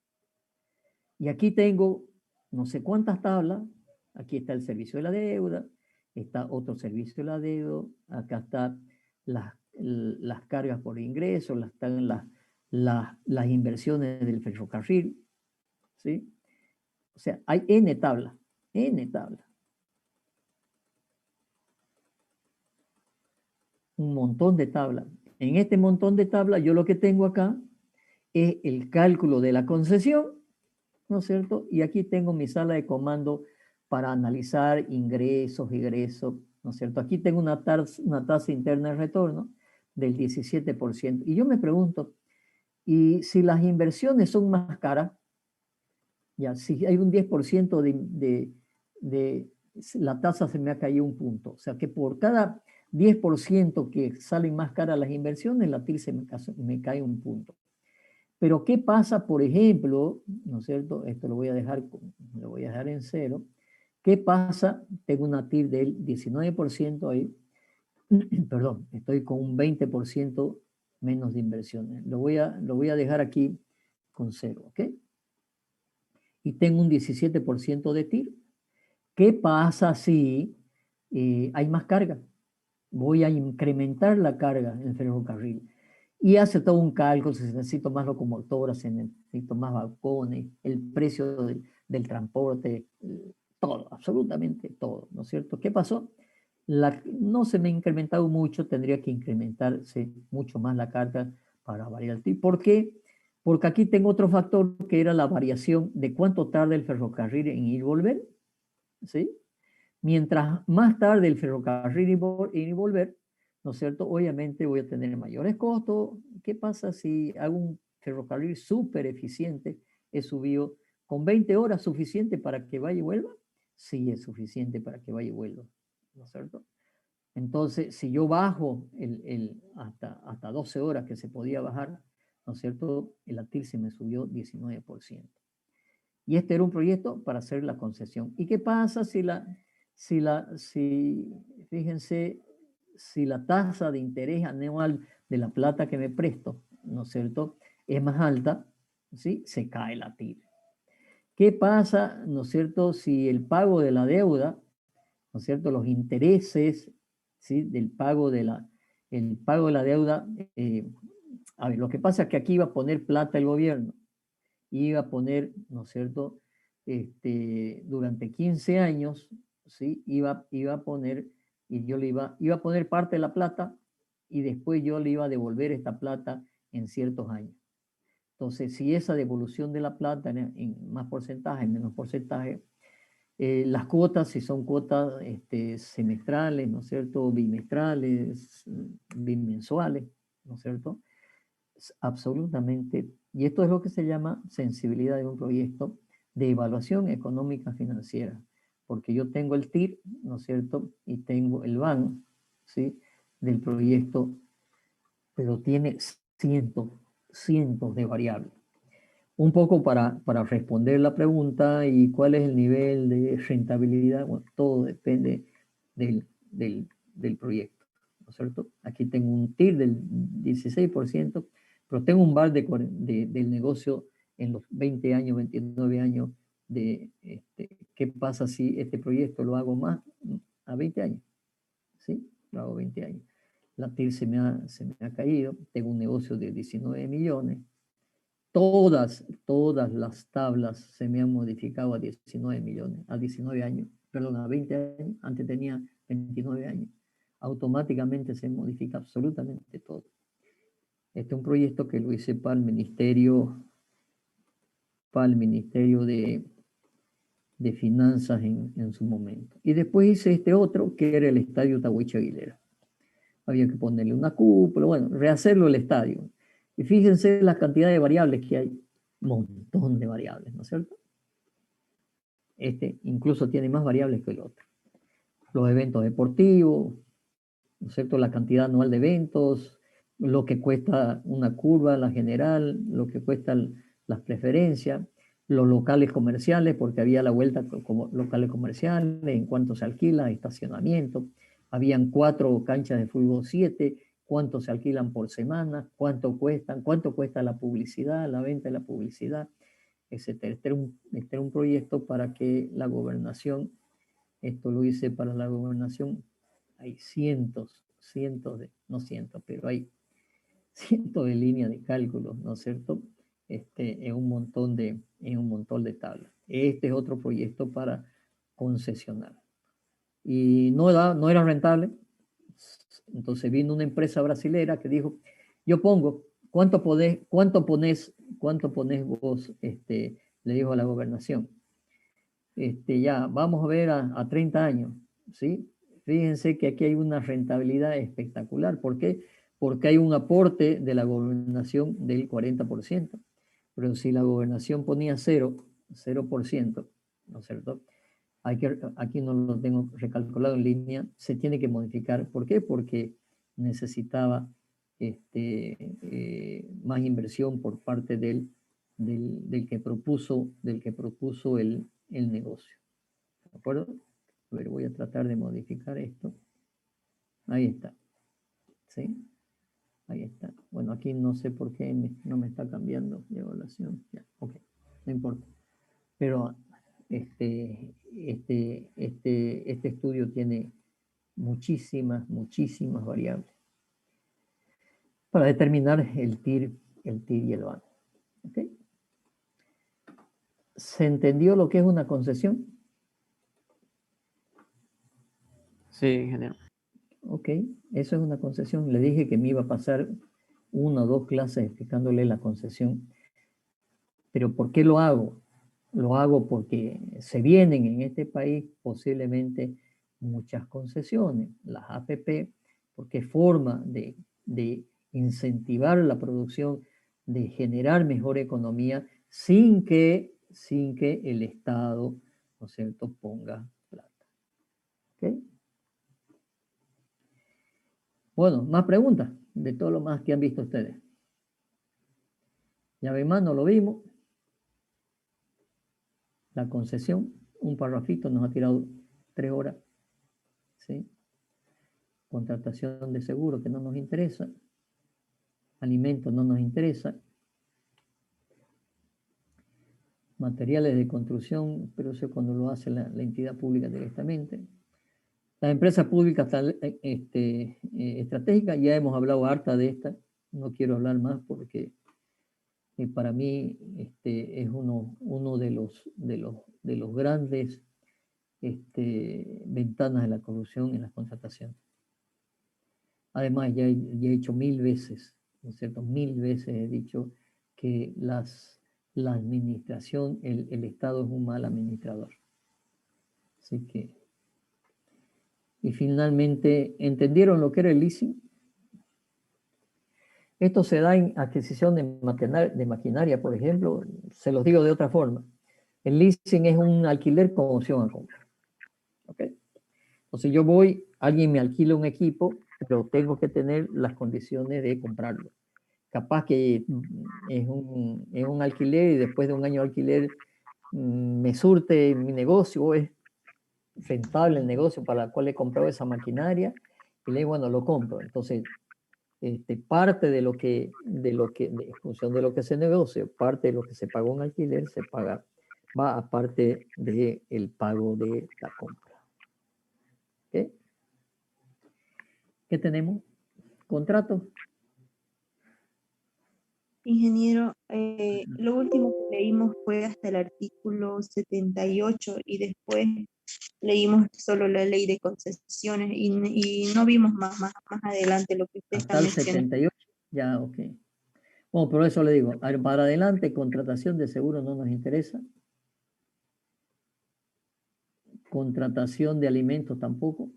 Y aquí tengo no sé cuántas tablas. Aquí está el servicio de la deuda, está otro servicio de la deuda, acá están las cargas por ingreso, están las inversiones del ferrocarril, ¿sí? O sea, hay N tablas, N tablas. Un montón de tablas. En este montón de tablas, yo lo que tengo acá es el cálculo de la concesión, ¿no es cierto? Y aquí tengo mi sala de comando para analizar ingresos, egresos, ¿no es cierto? Aquí tengo una tasa interna de retorno del 17%. Y yo me pregunto, ¿y si las inversiones son más caras? Ya, si hay un 10% la tasa se me ha caído un punto. O sea que por cada 10% que salen más caras las inversiones, la TIR me cae un punto. Pero ¿qué pasa, por ejemplo, ¿no es cierto? Esto lo voy a dejar en 0. ¿Qué pasa? Tengo una TIR del 19% ahí. Perdón, estoy con un 20% menos de inversiones. Lo voy a dejar aquí con 0, ¿ok? Y tengo un 17% de TIR. ¿Qué pasa si hay más carga? Voy a incrementar la carga en el ferrocarril. Y hace todo un cálculo, si necesito más locomotoras, si necesito más balcones, el precio del transporte, todo, absolutamente todo, ¿no es cierto? ¿Qué pasó? No se me ha incrementado mucho, tendría que incrementarse mucho más la carga para variar el TIR. ¿Por qué? Porque aquí tengo otro factor que era la variación de cuánto tarda el ferrocarril en ir y volver, ¿sí? Mientras más tarde el ferrocarril ir y volver, ¿no es cierto? Obviamente voy a tener mayores costos. ¿Qué pasa si hago un ferrocarril súper eficiente? He subido con 20 horas suficiente para que vaya y vuelva. Sí, es suficiente para que vaya y vuelva, ¿no es cierto? Entonces, si yo bajo hasta 12 horas que se podía bajar, ¿no es cierto? El ATIR se me subió 19%. Y este era un proyecto para hacer la concesión. ¿Y qué pasa fíjense, si la tasa de interés anual de la plata que me presto, ¿no es cierto?, es más alta, ¿sí?, se cae la TIR. ¿Qué pasa, no es cierto?, si el pago de la deuda, ¿no es cierto?, los intereses, ¿sí?, del pago de la deuda, a ver, lo que pasa es que aquí iba a poner plata el gobierno, iba a poner, ¿no es cierto?, durante 15 años, ¿sí?, iba a poner, y yo le iba a poner parte de la plata y después yo le iba a devolver esta plata en ciertos años. Entonces, si esa devolución de la plata en más porcentaje, en menos porcentaje, las cuotas, si son cuotas semestrales, ¿no es cierto?, bimestrales, bimensuales, ¿no es cierto?, absolutamente. Y esto es lo que se llama sensibilidad de un proyecto de evaluación económica financiera, porque yo tengo el TIR, ¿no es cierto? Y tengo el BAN, ¿sí? Del proyecto, pero tiene cientos de variables. Un poco para responder la pregunta y cuál es el nivel de rentabilidad, bueno, todo depende del proyecto, ¿no es cierto? Aquí tengo un TIR del 16%, pero tengo un VAR del negocio en los 20 años, 29 años de qué pasa si este proyecto lo hago más a 20 años, ¿sí? Lo hago 20 años. La TIR se me ha caído, tengo un negocio de 19 millones, todas las tablas se me han modificado a 19 millones, a 19 años, perdón, a 20 años, antes tenía 29 años. Automáticamente se modifica absolutamente todo. Este es un proyecto que lo hice para el Ministerio de Finanzas en su momento. Y después hice este otro, que era el Estadio Tahuichi Aguilera. Había que ponerle una cúpula, bueno, rehacerlo el estadio. Y fíjense la cantidad de variables que hay. Un montón de variables, ¿no es cierto? Este incluso tiene más variables que el otro. Los eventos deportivos, ¿no es cierto? La cantidad anual de eventos, lo que cuesta una curva, la general, lo que cuestan las preferencias, los locales comerciales, porque había la vuelta como locales comerciales, en cuánto se alquila, estacionamiento. Habían 4 canchas de fútbol, 7, cuánto se alquilan por semana, cuánto cuesta la publicidad, la venta de la publicidad, etc. Este era un proyecto para que la gobernación, esto lo hice para la gobernación, hay cientos no cientos, pero hay cientos de líneas de cálculo, ¿no es cierto? En un montón de tablas. Este es otro proyecto para concesionar. Y no era rentable. Entonces vino una empresa brasilera que dijo, yo pongo, ¿cuánto pones vos? Le dijo a la gobernación. Ya, vamos a ver a 30 años, ¿sí? Fíjense que aquí hay una rentabilidad espectacular. ¿Por qué? Porque hay un aporte de la gobernación del 40%. Pero si la gobernación ponía 0%, ¿no es cierto? Aquí no lo tengo recalculado en línea, se tiene que modificar. ¿Por qué? Porque necesitaba más inversión por parte del que propuso el negocio. ¿De acuerdo? A ver, voy a tratar de modificar esto. Ahí está. ¿Sí? Ahí está. Bueno, aquí no sé por qué no me está cambiando de evaluación. Ya, ok, no importa. Pero este estudio tiene muchísimas variables para determinar el TIR y el BAN. ¿Okay? ¿Se entendió lo que es una concesión? Sí, ingeniero. Ok, eso es una concesión. Le dije que me iba a pasar 1 o 2 clases explicándole la concesión. Pero ¿por qué lo hago? Lo hago porque se vienen en este país posiblemente muchas concesiones, las APP, porque es forma de incentivar la producción, de generar mejor economía sin que el Estado, ¿no es cierto?, ponga plata. ¿Okay? Bueno, más preguntas de todo lo más que han visto ustedes. Ya ven más, no lo vimos. La concesión, un parrafito nos ha tirado 3 horas. ¿Sí? Contratación de seguro que no nos interesa. Alimentos no nos interesa. Materiales de construcción, pero eso es cuando lo hace la entidad pública directamente. Las empresas públicas estratégicas, ya hemos hablado harta de esta, no quiero hablar más porque para mí es uno de los grandes ventanas de la corrupción en las contrataciones. Además, ya he dicho 1000 veces, ¿no es cierto? 1000 veces he dicho que la administración, el Estado es un mal administrador. Así que, y finalmente, ¿entendieron lo que era el leasing? Esto se da en adquisición de maquinaria, por ejemplo, se los digo de otra forma. El leasing es un alquiler con opción a compra. ¿Ok? Entonces yo voy, alguien me alquila un equipo, pero tengo que tener las condiciones de comprarlo. Capaz que es un alquiler y después de un año de alquiler me surte mi negocio, es rentable el negocio para el cual he comprado esa maquinaria y le digo, bueno, lo compro. Entonces, parte de lo que, en función de lo que se negocia, parte de lo que se pagó en alquiler, se paga, va aparte del pago de la compra. ¿Ok? ¿Qué tenemos? Contrato. Ingeniero, lo último que leímos fue hasta el artículo 78 y después leímos solo la ley de concesiones y no vimos más adelante lo que usted está Hasta el mencionando. 78, ya, ok. Bueno, por eso le digo, para adelante, contratación de seguro no nos interesa. Contratación de alimentos tampoco.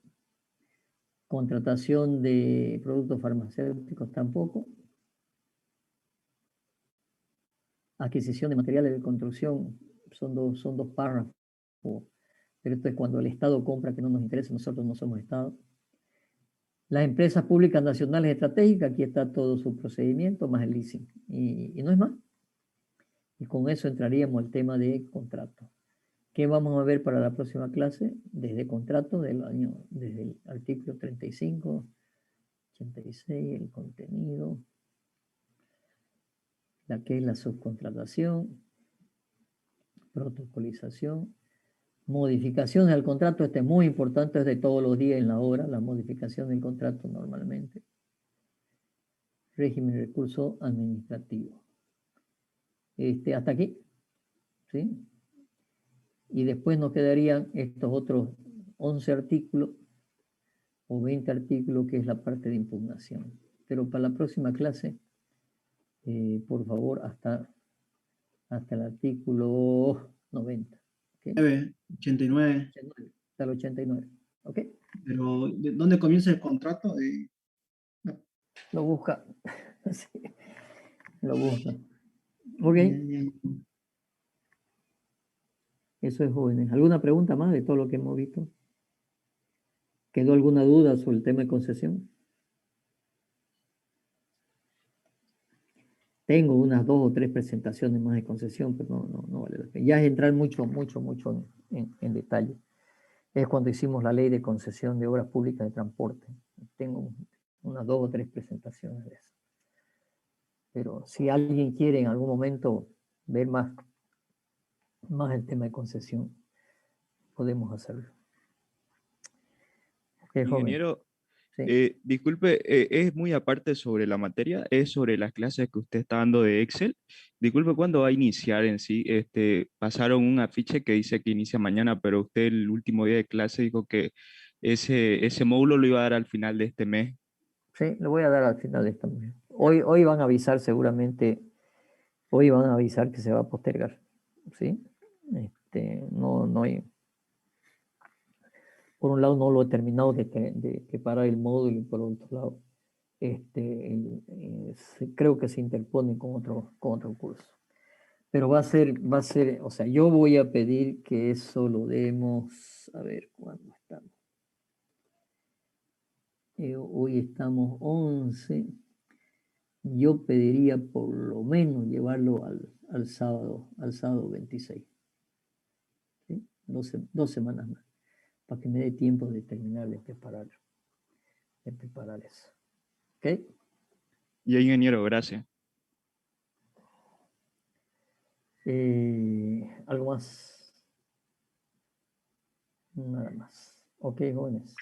Contratación de productos farmacéuticos tampoco. Adquisición de materiales de construcción son dos párrafos. Pero esto es cuando el Estado compra que no nos interesa, nosotros no somos Estado. Las empresas públicas nacionales estratégicas, aquí está todo su procedimiento, más el leasing. Y no es más. Y con eso entraríamos al tema de contrato. ¿Qué vamos a ver para la próxima clase? Desde contrato, desde el artículo 35, 86, el contenido, la que es la subcontratación, protocolización, modificaciones al contrato. Este es muy importante, es de todos los días en la hora, la modificación del contrato normalmente. Régimen de recurso administrativo. Hasta aquí, ¿sí? Y después nos quedarían estos otros 11 artículos o 20 artículos, que es la parte de impugnación. Pero para la próxima clase, por favor, hasta el artículo 90. ¿Okay? 89. Hasta el 89. ¿Ok? Pero ¿de dónde comienza el contrato? Lo busca. Sí, lo busca. Ok. Eso es, jóvenes. ¿Alguna pregunta más de todo lo que hemos visto? ¿Quedó alguna duda sobre el tema de concesión? Tengo unas 2 o 3 presentaciones más de concesión, pero no vale la pena. Ya es entrar mucho en detalle. Es cuando hicimos la ley de concesión de obras públicas de transporte. Tengo unas 2 o 3 presentaciones de eso. Pero si alguien quiere en algún momento ver más el tema de concesión, podemos hacerlo. Ingeniero, Sí. disculpe, es muy aparte sobre la materia, es sobre las clases que usted está dando de Excel. Disculpe, ¿cuándo va a iniciar en sí? Pasaron un afiche que dice que inicia mañana, pero usted el último día de clase dijo que ese módulo lo iba a dar al final de este mes. Sí, lo voy a dar al final de esta mañana. Hoy van a avisar seguramente, hoy van a avisar que se va a postergar. ¿Sí? No hay. Por un lado no lo he terminado de preparar el módulo y por otro lado creo que se interpone con otro curso. Pero va a ser, o sea, yo voy a pedir que eso lo demos, a ver, ¿cuándo estamos? Hoy estamos 11. Yo pediría por lo menos llevarlo al sábado 26. ¿Sí? 2 semanas más, para que me dé tiempo de terminar de preparar eso. ¿Ok? Y ingeniero, gracias. ¿Algo más? Nada más. Ok, jóvenes.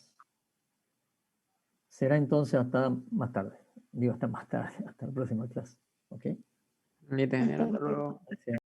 Será entonces hasta más tarde. Digo, hasta más tarde, hasta la próxima clase. ¿Ok? Listo, ingeniero, Hasta hasta luego. luego. Gracias.